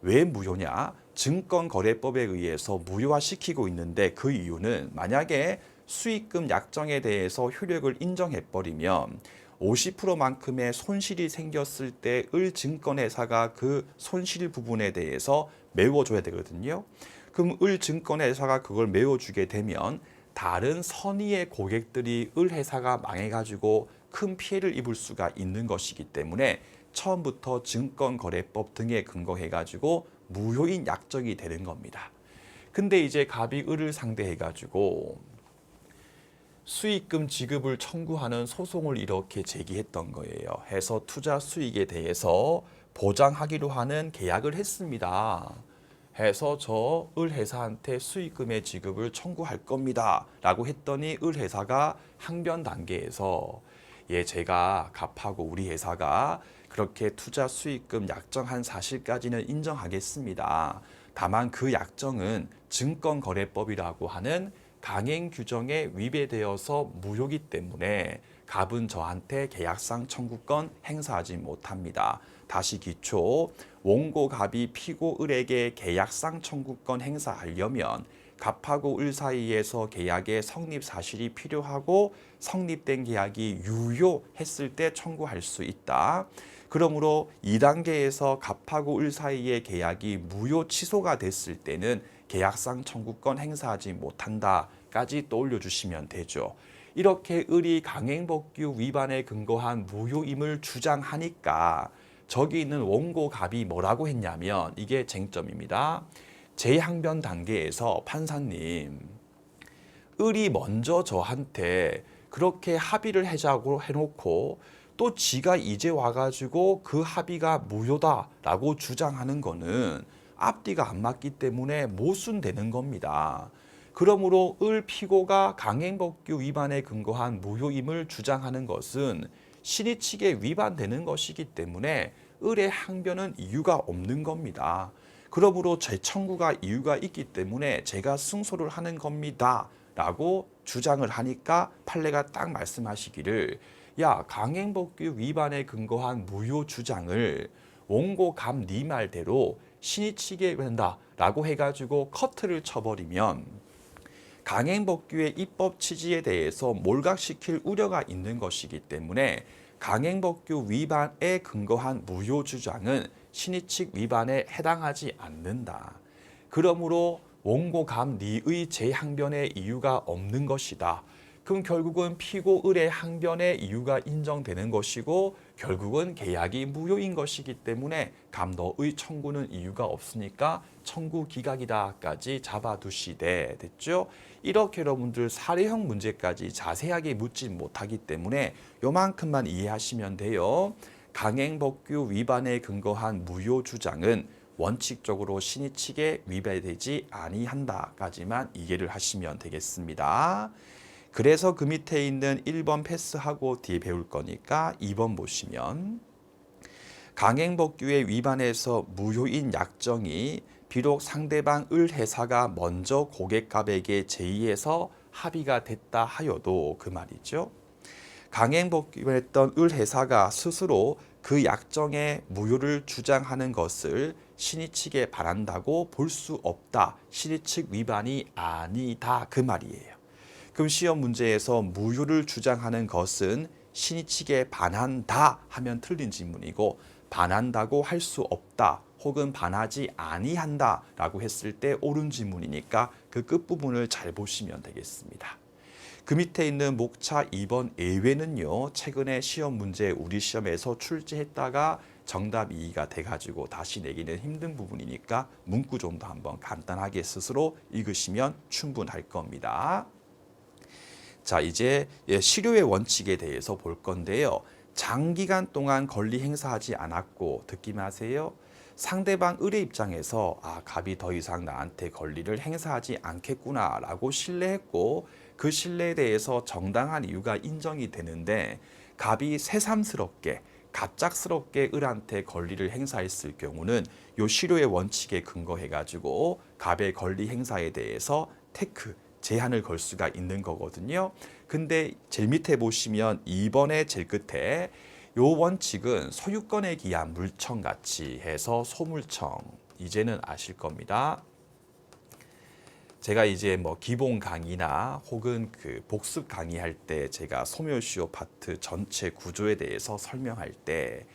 왜 무효냐? 증권거래법에 의해서 무효화시키고 있는데 그 이유는 만약에 수익금 약정에 대해서 효력을 인정해버리면 50%만큼의 손실이 생겼을 때 을증권회사가 그 손실 부분에 대해서 메워줘야 되거든요. 그럼 을증권회사가 그걸 메워주게 되면 다른 선의의 고객들이 을회사가 망해가지고 큰 피해를 입을 수가 있는 것이기 때문에 처음부터 증권거래법 등에 근거해가지고 무효인 약정이 되는 겁니다. 근데 이제 갑이 을을 상대해가지고 수익금 지급을 청구하는 소송을 이렇게 제기했던 거예요. 해서 투자 수익에 대해서 보장하기로 하는 계약을 했습니다. 해서 저 을회사한테 수익금의 지급을 청구할 겁니다. 라고 했더니 을회사가 항변 단계에서 제가 갑하고 우리 회사가 그렇게 투자 수익금 약정한 사실까지는 인정하겠습니다. 다만 그 약정은 증권거래법이라고 하는 강행 규정에 위배되어서 무효이기 때문에 갑은 저한테 계약상 청구권 행사하지 못합니다. 다시 기초, 원고 갑이 피고 을에게 계약상 청구권 행사하려면 갑하고 을 사이에서 계약의 성립 사실이 필요하고 성립된 계약이 유효했을 때 청구할 수 있다. 그러므로 2단계에서 갑하고 을 사이의 계약이 무효 취소가 됐을 때는 계약상 청구권 행사하지 못한다까지 떠올려 주시면 되죠. 이렇게 을이 강행법규 위반에 근거한 무효임을 주장하니까 저기 있는 원고 갑이 뭐라고 했냐면 이게 쟁점입니다. 재항변 단계에서 판사님, 을이 먼저 저한테 그렇게 합의를 하자고 해놓고 또 지가 이제 와가지고 그 합의가 무효다라고 주장하는 거는 앞뒤가 안 맞기 때문에 모순되는 겁니다. 그러므로 을 피고가 강행법규 위반에 근거한 무효임을 주장하는 것은 신의 측에 위반되는 것이기 때문에 을의 항변은 이유가 없는 겁니다. 그러므로 제 청구가 이유가 있기 때문에 제가 승소를 하는 겁니다. 라고 주장을 하니까 판례가 딱 말씀하시기를 야, 강행법규 위반에 근거한 무효 주장을 원고 감 네 말대로 신의 측에 된다라고 해가지고 커트를 쳐버리면 강행법규의 입법 취지에 대해서 몰각시킬 우려가 있는 것이기 때문에 강행법규 위반에 근거한 무효 주장은 신의 측 위반에 해당하지 않는다. 그러므로 원고 감 니의 재항변의 이유가 없는 것이다. 그럼 결국은 피고 을의 항변의 이유가 인정되는 것이고 결국은 계약이 무효인 것이기 때문에 감너의 청구는 이유가 없으니까 청구 기각이다까지 잡아두시되 됐죠? 이렇게 여러분들 사례형 문제까지 자세하게 묻지 못하기 때문에 요만큼만 이해하시면 돼요. 강행법규 위반에 근거한 무효 주장은 원칙적으로 신의 측에 위배되지 아니한다까지만 이해를 하시면 되겠습니다. 그래서 그 밑에 있는 1번 패스하고 뒤에 배울 거니까 2번 보시면 강행법규에 위반해서 무효인 약정이 비록 상대방 을 회사가 먼저 고객값에게 제의해서 합의가 됐다 하여도 그 말이죠. 강행법규했던 을 회사가 스스로 그 약정의 무효를 주장하는 것을 신의 측에 바란다고 볼 수 없다. 신의 측 위반이 아니다. 그 말이에요. 그럼 시험 문제에서 무효를 주장하는 것은 신의 측에 반한다 하면 틀린 질문이고 반한다고 할 수 없다 혹은 반하지 아니한다 라고 했을 때 옳은 질문이니까 그 끝부분을 잘 보시면 되겠습니다. 그 밑에 있는 목차 2번 예외는요. 최근에 시험 문제 우리 시험에서 출제했다가 정답 2가 돼가지고 다시 내기는 힘든 부분이니까 문구 좀 더 한번 간단하게 스스로 읽으시면 충분할 겁니다. 자, 이제 실효의 원칙에 대해서 볼 건데요. 장기간 동안 권리 행사하지 않았고 듣기만 하세요. 상대방 을의 입장에서 갑이 더 이상 나한테 권리를 행사하지 않겠구나라고 신뢰했고 그 신뢰에 대해서 정당한 이유가 인정이 되는데 갑이 새삼스럽게 갑작스럽게 을한테 권리를 행사했을 경우는 요 실효의 원칙에 근거해가지고 갑의 권리 행사에 대해서 테크 제한을 걸 수가 있는 거거든요. 근데 제일 밑에 보시면 2번의 제일 끝에 요 원칙은 소유권에 기한 물청같이 해서 소물청 이제는 아실 겁니다. 제가 이제 뭐 기본 강의나 혹은 그 복습 강의할 때 제가 소멸시효 파트 전체 구조에 대해서 설명할 때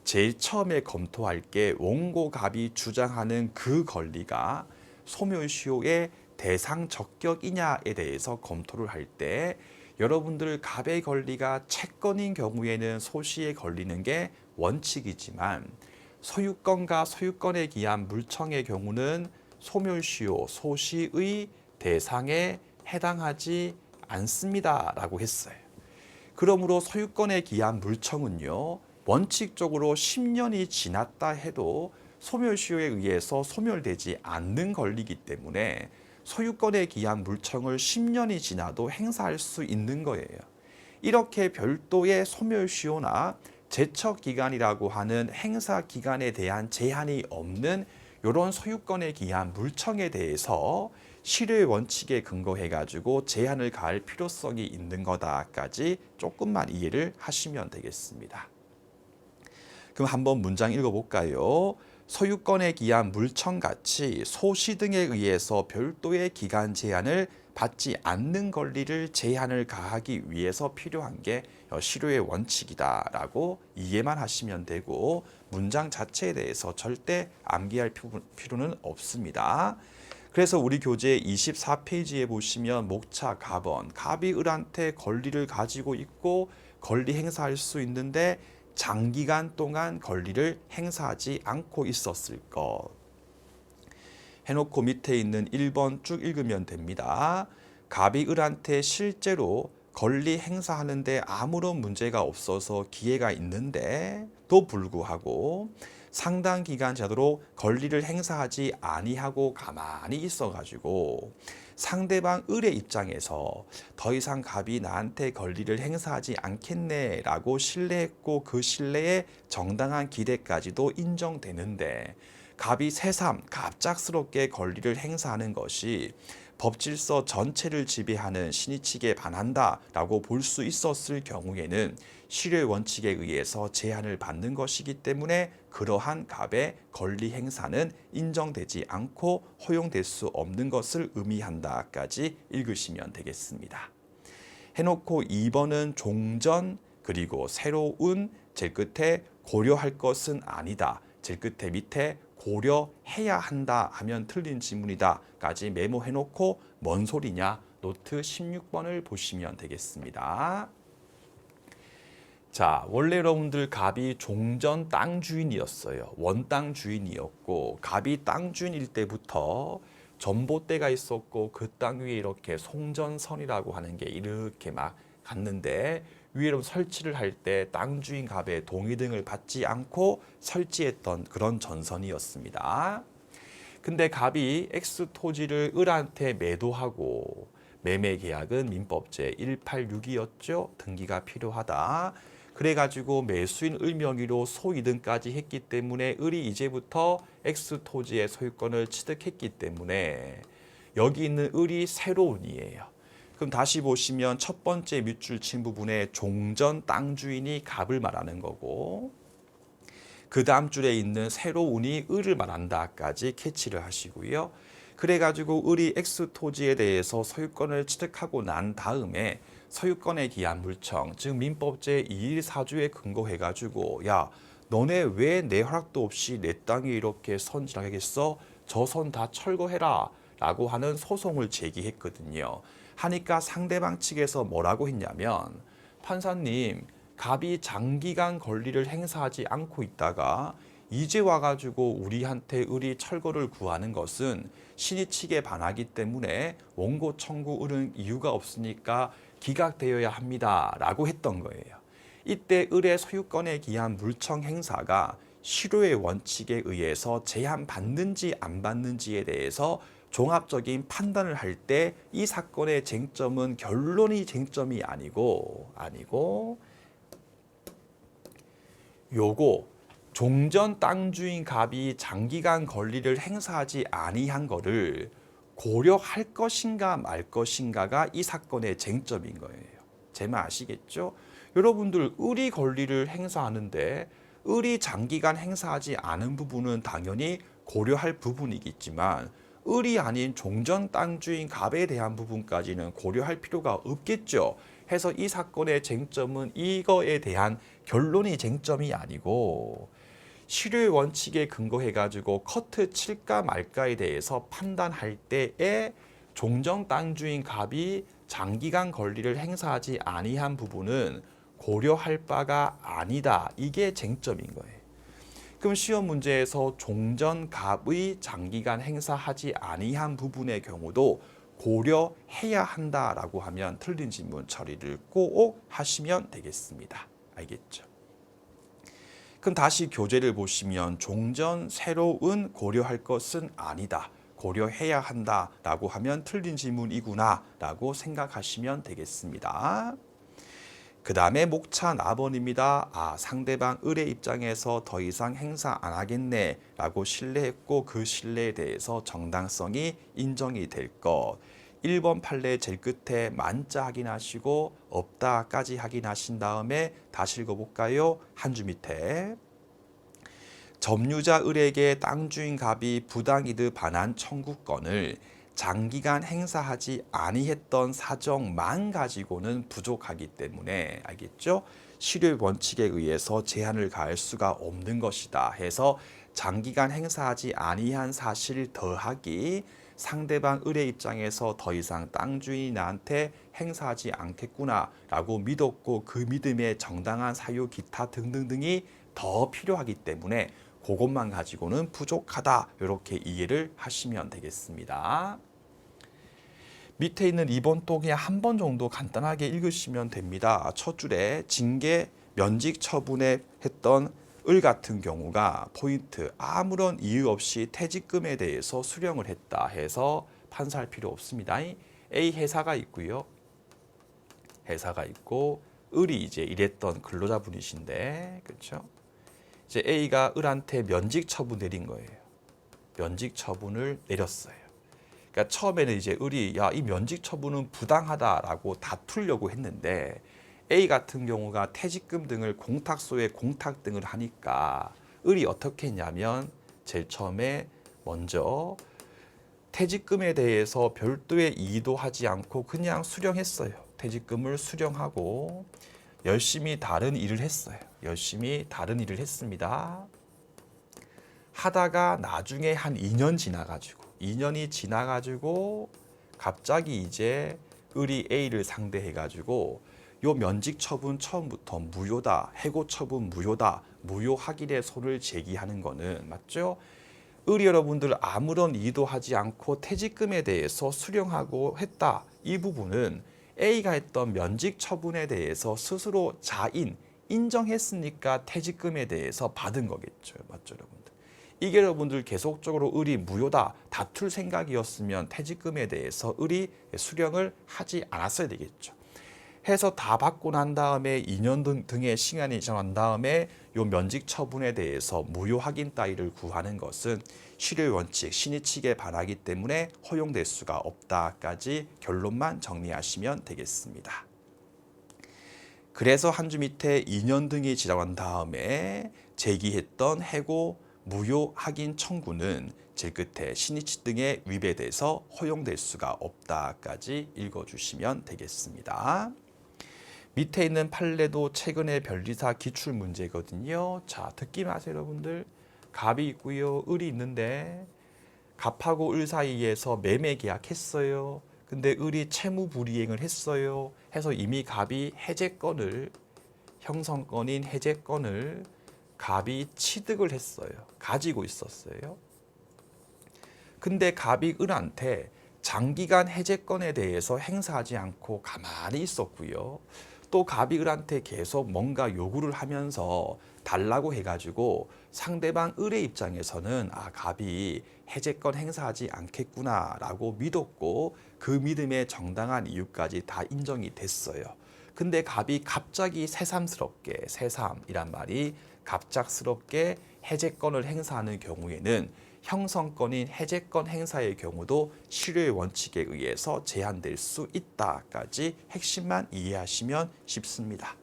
제일 처음에 검토할 게 원고갑이 주장하는 그 권리가 소멸시효의 대상 적격이냐에 대해서 검토를 할 때 여러분들 갑의 권리가 채권인 경우에는 소시에 걸리는 게 원칙이지만 소유권과 소유권에 기한 물청의 경우는 소멸시효 소시의 대상에 해당하지 않습니다라고 했어요. 그러므로 소유권에 기한 물청은요. 원칙적으로 10년이 지났다 해도 소멸시효에 의해서 소멸되지 않는 권리이기 때문에 소유권에 기한 물청을 10년이 지나도 행사할 수 있는 거예요. 이렇게 별도의 소멸시효나 제척기간이라고 하는 행사기간에 대한 제한이 없는 이런 소유권에 기한 물청에 대해서 실효의 원칙에 근거해가지고 제한을 가할 필요성이 있는 거다까지 조금만 이해를 하시면 되겠습니다. 그럼 한번 문장 읽어볼까요? 소유권에 기한 물청같이 소시 등에 의해서 별도의 기간 제한을 받지 않는 권리를 제한을 가하기 위해서 필요한 게 실효의 원칙이다라고 이해만 하시면 되고 문장 자체에 대해서 절대 암기할 필요는 없습니다. 그래서 우리 교재 24페이지에 보시면 목차 갑은 갑이 을한테 권리를 가지고 있고 권리 행사할 수 있는데 장기간 동안 권리를 행사하지 않고 있었을 것. 해놓고 밑에 있는 1번 쭉 읽으면 됩니다. 갑이 을한테 실제로 권리 행사하는데 아무런 문제가 없어서 기회가 있는데도 불구하고 상당 기간 제도로 권리를 행사하지 아니하고 가만히 있어가지고 상대방 을의 입장에서 더 이상 갑이 나한테 권리를 행사하지 않겠네라고 신뢰했고 그 신뢰에 정당한 기대까지도 인정되는데 갑이 새삼 갑작스럽게 권리를 행사하는 것이 법질서 전체를 지배하는 신의 측에 반한다라고 볼 수 있었을 경우에는 실효의 원칙에 의해서 제한을 받는 것이기 때문에 그러한 갑의 권리 행사는 인정되지 않고 허용될 수 없는 것을 의미한다까지 읽으시면 되겠습니다. 해놓고 2번은 종전 그리고 새로운 제일 끝에 고려할 것은 아니다. 제일 끝에 밑에 고려해야 한다 하면 틀린 지문이다까지 메모해놓고 뭔 소리냐? 노트 16번을 보시면 되겠습니다. 자, 원래 여러분들 갑이 종전 땅 주인이었어요. 원땅 주인이었고 갑이 땅 주인일 때부터 전봇대가 있었고 그 땅 위에 이렇게 송전선이라고 하는 게 이렇게 막 갔는데 위에 설치를 할 때 땅 주인 갑의 동의 등을 받지 않고 설치했던 그런 전선이었습니다. 근데 갑이 X 토지를 을한테 매도하고 매매 계약은 민법제 186이었죠. 등기가 필요하다. 그래가지고 매수인 을 명의로 소이등까지 했기 때문에 을이 이제부터 X 토지의 소유권을 취득했기 때문에 여기 있는 을이 새로운이에요. 그럼 다시 보시면 첫 번째 밑줄 친 부분에 종전 땅 주인이 갑을 말하는 거고 그 다음 줄에 있는 새로운이 을을 말한다까지 캐치를 하시고요. 그래가지고 을이 X 토지에 대해서 소유권을 취득하고 난 다음에 소유권에 기한 물청, 즉 민법제 214조에 근거해가지고 야 너네 왜 내 허락도 없이 내 땅에 이렇게 선진하겠어? 저 선 다 철거해라 라고 하는 소송을 제기했거든요. 하니까 상대방 측에서 뭐라고 했냐면 판사님 갑이 장기간 권리를 행사하지 않고 있다가 이제 와가지고 우리한테 을이 철거를 구하는 것은 신의 측에 반하기 때문에 원고 청구 을은 이유가 없으니까 기각되어야 합니다 라고 했던 거예요. 이때 을의 소유권에 기한 물청 행사가 실효의 원칙에 의해서 제한받는지 안 받는지에 대해서 종합적인 판단을 할 때 이 사건의 쟁점은 결론이 쟁점이 아니고 요거 종전 땅 주인 갑이 장기간 권리를 행사하지 아니한 거를 고려할 것인가 말 것인가가 이 사건의 쟁점인 거예요. 제 말 아시겠죠? 여러분들 을이 권리를 행사하는데 을이 장기간 행사하지 않은 부분은 당연히 고려할 부분이겠지만 을이 아닌 종전 땅 주인 갑에 대한 부분까지는 고려할 필요가 없겠죠. 해서 이 사건의 쟁점은 이거에 대한 결론이 쟁점이 아니고 실효의 원칙에 근거해가지고 커트 칠까 말까에 대해서 판단할 때에 종전 땅 주인 갑이 장기간 권리를 행사하지 아니한 부분은 고려할 바가 아니다. 이게 쟁점인 거예요. 그럼 시험 문제에서 종전 갑의 장기간 행사하지 아니한 부분의 경우도 고려해야 한다라고 하면 틀린 질문 처리를 꼭 하시면 되겠습니다. 알겠죠? 그럼 다시 교재를 보시면 종전 새로운 고려할 것은 아니다. 고려해야 한다라고 하면 틀린 질문이구나 라고 생각하시면 되겠습니다. 그 다음에 목차 나번입니다. 상대방 을의 입장에서 더 이상 행사 안 하겠네 라고 신뢰했고 그 신뢰에 대해서 정당성이 인정이 될 것. 1번 판례 제일 끝에 만자 확인하시고 없다까지 확인하신 다음에 다시 읽어볼까요? 한 줄 밑에 점유자 을에게 땅 주인 갑이 부당이득 반환 청구권을 장기간 행사하지 아니했던 사정만 가지고는 부족하기 때문에 알겠죠? 실효 원칙에 의해서 제한을 가할 수가 없는 것이다 해서 장기간 행사하지 아니한 사실 더하기 상대방 을의 입장에서 더 이상 땅 주인이 나한테 행사하지 않겠구나 라고 믿었고 그 믿음의 정당한 사유 기타 등등등이 더 필요하기 때문에 그것만 가지고는 부족하다. 이렇게 이해를 하시면 되겠습니다. 밑에 있는 2번 또 그냥 한 번 정도 간단하게 읽으시면 됩니다. 첫 줄에 징계 면직 처분에 했던 을 같은 경우가 포인트 아무런 이유 없이 퇴직금에 대해서 수령을 했다 해서 판사할 필요 없습니다. A 회사가 있고요. 회사가 있고 을이 이제 일했던 근로자분이신데 그렇죠? 이제 A가 을한테 면직 처분 내린 거예요. 면직 처분을 내렸어요. 그러니까 처음에는 이제 을이 야, 이 면직 처분은 부당하다라고 다투려고 했는데 A 같은 경우가 퇴직금 등을 공탁소에 공탁 등을 하니까 을이 어떻게 했냐면 제일 처음에 먼저 퇴직금에 대해서 별도의 이의도 하지 않고 그냥 수령했어요. 퇴직금을 수령하고 열심히 다른 일을 했어요. 열심히 다른 일을 했습니다. 하다가 나중에 한 2년이 지나가지고 갑자기 이제 을이 A를 상대해 가지고 요 면직 처분 처음부터 무효다, 해고 처분 무효다, 무효 확인의 손을 제기하는 거는 맞죠? 을이 여러분들 아무런 이도하지 않고 퇴직금에 대해서 수령하고 했다. 이 부분은 A가 했던 면직 처분에 대해서 스스로 자인, 인정했으니까 퇴직금에 대해서 받은 거겠죠. 맞죠, 여러분들? 이게 여러분들 계속적으로 을이 무효다, 다툴 생각이었으면 퇴직금에 대해서 을이 수령을 하지 않았어야 되겠죠. 해서 다 받고 난 다음에 2년 등의 시간이 지난 다음에 요 면직 처분에 대해서 무효 확인 따위를 구하는 것은 실효 원칙, 신의 측에 반하기 때문에 허용될 수가 없다까지 결론만 정리하시면 되겠습니다. 그래서 한 주 밑에 2년 등이 지나간 다음에 제기했던 해고 무효 확인 청구는 제일 끝에 신의치 등에 위배돼서 허용될 수가 없다까지 읽어주시면 되겠습니다. 밑에 있는 판례도 최근에 변리사 기출 문제거든요. 자, 듣기 마세요, 여러분들. 갑이 있고요, 을이 있는데 갑하고 을 사이에서 매매 계약했어요. 근데 을이 채무 불이행을 했어요. 해서 이미 갑이 해제권을, 형성권인 해제권을 갑이 취득을 했어요. 가지고 있었어요. 근데 갑이 을한테 장기간 해제권에 대해서 행사하지 않고 가만히 있었고요. 또 갑이 을한테 계속 뭔가 요구를 하면서 달라고 해가지고 상대방 을의 입장에서는 갑이 해제권 행사하지 않겠구나라고 믿었고 그 믿음의 정당한 이유까지 다 인정이 됐어요. 근데 갑이 갑자기 새삼스럽게, 새삼이란 말이 갑작스럽게 해제권을 행사하는 경우에는 형성권인 해제권 행사의 경우도 실효의 원칙에 의해서 제한될 수 있다까지 핵심만 이해하시면 쉽습니다.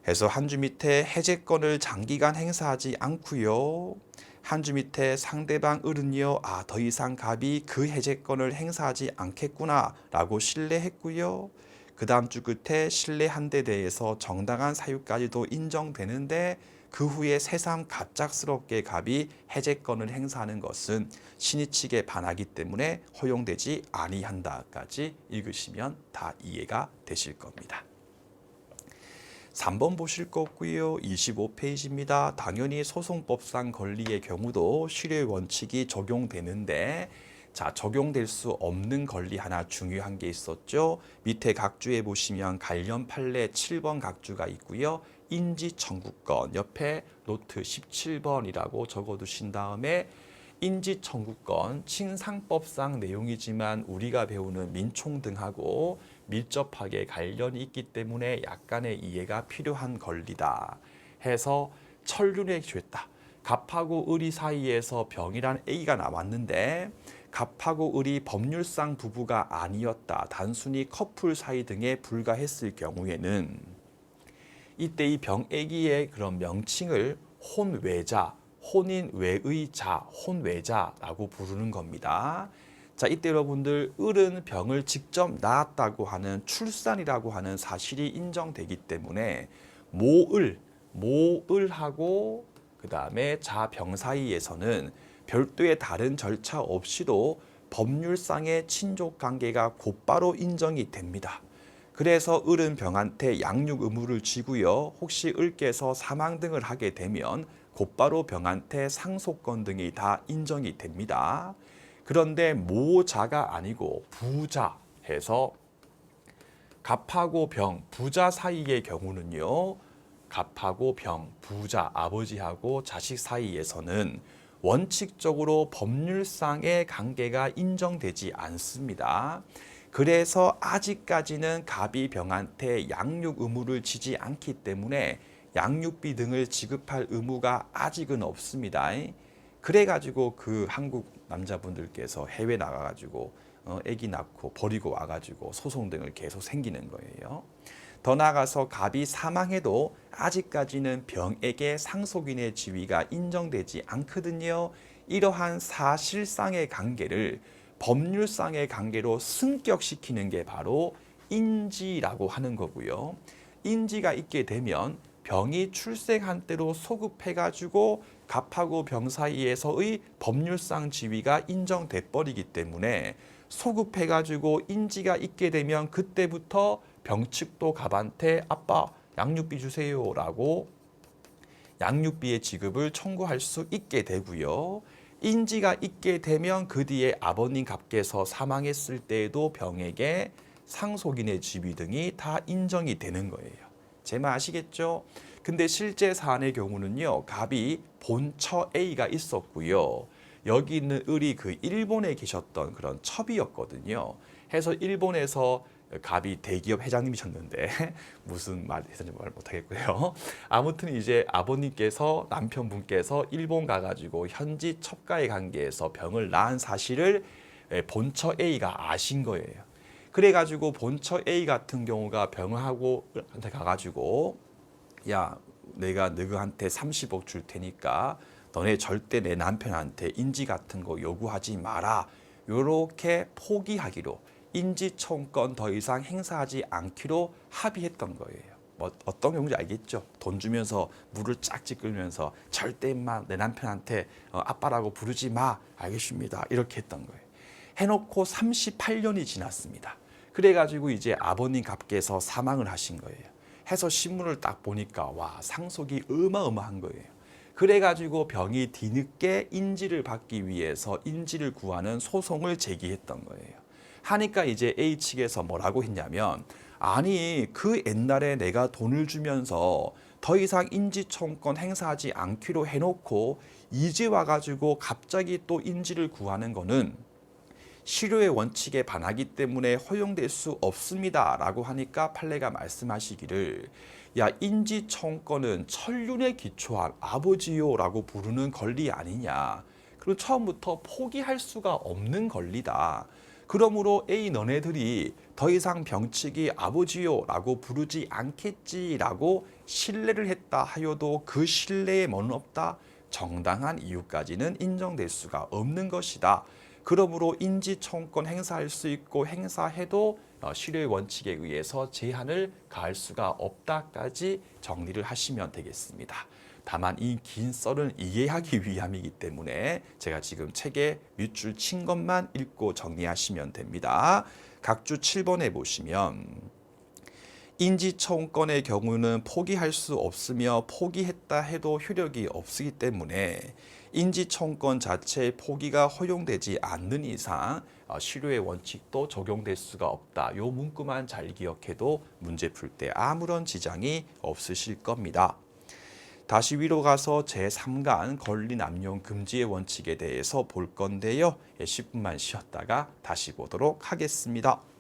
그래서 한 주 밑에 해제권을 장기간 행사하지 않고요. 한 주 밑에 상대방 을은요, 더 이상 갑이 그 해제권을 행사하지 않겠구나 라고 신뢰했고요. 그 다음 주 끝에 신뢰한 데 대해서 정당한 사유까지도 인정되는데 그 후에 새삼 갑작스럽게 갑이 해제권을 행사하는 것은 신의 측에 반하기 때문에 허용되지 아니한다까지 읽으시면 다 이해가 되실 겁니다. 3번 보실 거 없고요. 25페이지입니다. 당연히 소송법상 권리의 경우도 실효의 원칙이 적용되는데 자, 적용될 수 없는 권리 하나 중요한 게 있었죠. 밑에 각주에 보시면 관련 판례 7번 각주가 있고요. 인지 청구권 옆에 노트 17번이라고 적어두신 다음에 인지 청구권 친상법상 내용이지만 우리가 배우는 민총 등하고 밀접하게 관련이 있기 때문에 약간의 이해가 필요한 권리다 해서 천륜에 죄다. 갑하고 을이 사이에서 병이란 A가 나왔는데 갑하고 을이 법률상 부부가 아니었다. 단순히 커플 사이 등에 불과했을 경우에는 이때 이 병애기의 그런 명칭을 혼외자, 혼인 외의 자, 혼외자라고 부르는 겁니다. 자, 이때 여러분들 을은 병을 직접 낳았다고 하는 출산이라고 하는 사실이 인정되기 때문에 모을하고 그 다음에 자병 사이에서는 별도의 다른 절차 없이도 법률상의 친족 관계가 곧바로 인정이 됩니다. 그래서 을은 병한테 양육 의무를 지고요. 혹시 을께서 사망 등을 하게 되면 곧바로 병한테 상속권 등이 다 인정이 됩니다. 그런데 모자가 아니고 부자 해서 갑하고 병, 부자 사이의 경우는요. 갑하고 병, 부자, 아버지하고 자식 사이에서는 원칙적으로 법률상의 관계가 인정되지 않습니다. 그래서 아직까지는 갑이 병한테 양육 의무를 지지 않기 때문에 양육비 등을 지급할 의무가 아직은 없습니다. 그래가지고 그 한국 남자분들께서 해외 나가가지고 아기 낳고 버리고 와가지고 소송 등을 계속 생기는 거예요. 더 나아가서 갑이 사망해도 아직까지는 병에게 상속인의 지위가 인정되지 않거든요. 이러한 사실상의 관계를 법률상의 관계로 승격시키는 게 바로 인지라고 하는 거고요. 인지가 있게 되면 병이 출생한 때로 소급해가지고 갑하고 병 사이에서의 법률상 지위가 인정돼 버리기 때문에 소급해가지고 인지가 있게 되면 그때부터 병측도 갑한테 아빠 양육비 주세요라고 양육비의 지급을 청구할 수 있게 되고요. 인지가 있게 되면 그 뒤에 아버님 갑께서 사망했을 때에도 병에게 상속인의 지위 등이 다 인정이 되는 거예요. 제 말 아시겠죠? 근데 실제 사안의 경우는요. 갑이 본처 A가 있었고요. 여기 있는 을이 그 일본에 계셨던 그런 첩이었거든요. 해서 일본에서 갑이 대기업 회장님이셨는데 무슨 말 했는지 말 못하겠고요. 아무튼 이제 아버님께서 남편분께서 일본 가가지고 현지 첩과의 관계에서 병을 낳은 사실을 본처 A가 아신 거예요. 그래가지고 본처 A 같은 경우가 병하고 한테 가가지고 야 내가 너한테 30억 줄 테니까 너네 절대 내 남편한테 인지 같은 거 요구하지 마라. 요렇게 포기하기로 인지청권 더 이상 행사하지 않기로 합의했던 거예요. 뭐 어떤 경우인지 알겠죠? 돈 주면서 물을 짝짓 끌면서 절대 내 남편한테 아빠라고 부르지 마. 알겠습니다. 이렇게 했던 거예요. 해놓고 38년이 지났습니다. 그래가지고 이제 아버님 갑께서 사망을 하신 거예요. 해서 신문을 딱 보니까 와 상속이 어마어마한 거예요. 그래가지고 병이 뒤늦게 인지를 받기 위해서 인지를 구하는 소송을 제기했던 거예요. 하니까 이제 A 측에서 뭐라고 했냐면 아니 그 옛날에 내가 돈을 주면서 더 이상 인지청권 행사하지 않기로 해놓고 이제 와가지고 갑자기 또 인지를 구하는 거는 실효의 원칙에 반하기 때문에 허용될 수 없습니다 라고 하니까 판례가 말씀하시기를 야 인지청권은 천륜에 기초한 아버지요 라고 부르는 권리 아니냐. 그리고 처음부터 포기할 수가 없는 권리다. 그러므로 A 너네들이 더 이상 병측이 아버지요 라고 부르지 않겠지라고 신뢰를 했다 하여도 그 신뢰에 뭐는 없다. 정당한 이유까지는 인정될 수가 없는 것이다. 그러므로 인지청권 행사할 수 있고 행사해도 실효의 원칙에 의해서 제한을 가할 수가 없다까지 정리를 하시면 되겠습니다. 다만 이 긴 썰은 이해하기 위함이기 때문에 제가 지금 책에 밑줄 친 것만 읽고 정리하시면 됩니다. 각주 7번에 보시면 인지청권의 경우는 포기할 수 없으며 포기했다 해도 효력이 없기 때문에 인지청권 자체의 포기가 허용되지 않는 이상 실효의 원칙도 적용될 수가 없다. 이 문구만 잘 기억해도 문제 풀 때 아무런 지장이 없으실 겁니다. 다시 위로 가서 제3간 권리 남용 금지의 원칙에 대해서 볼 건데요. 10분만 쉬었다가 다시 보도록 하겠습니다.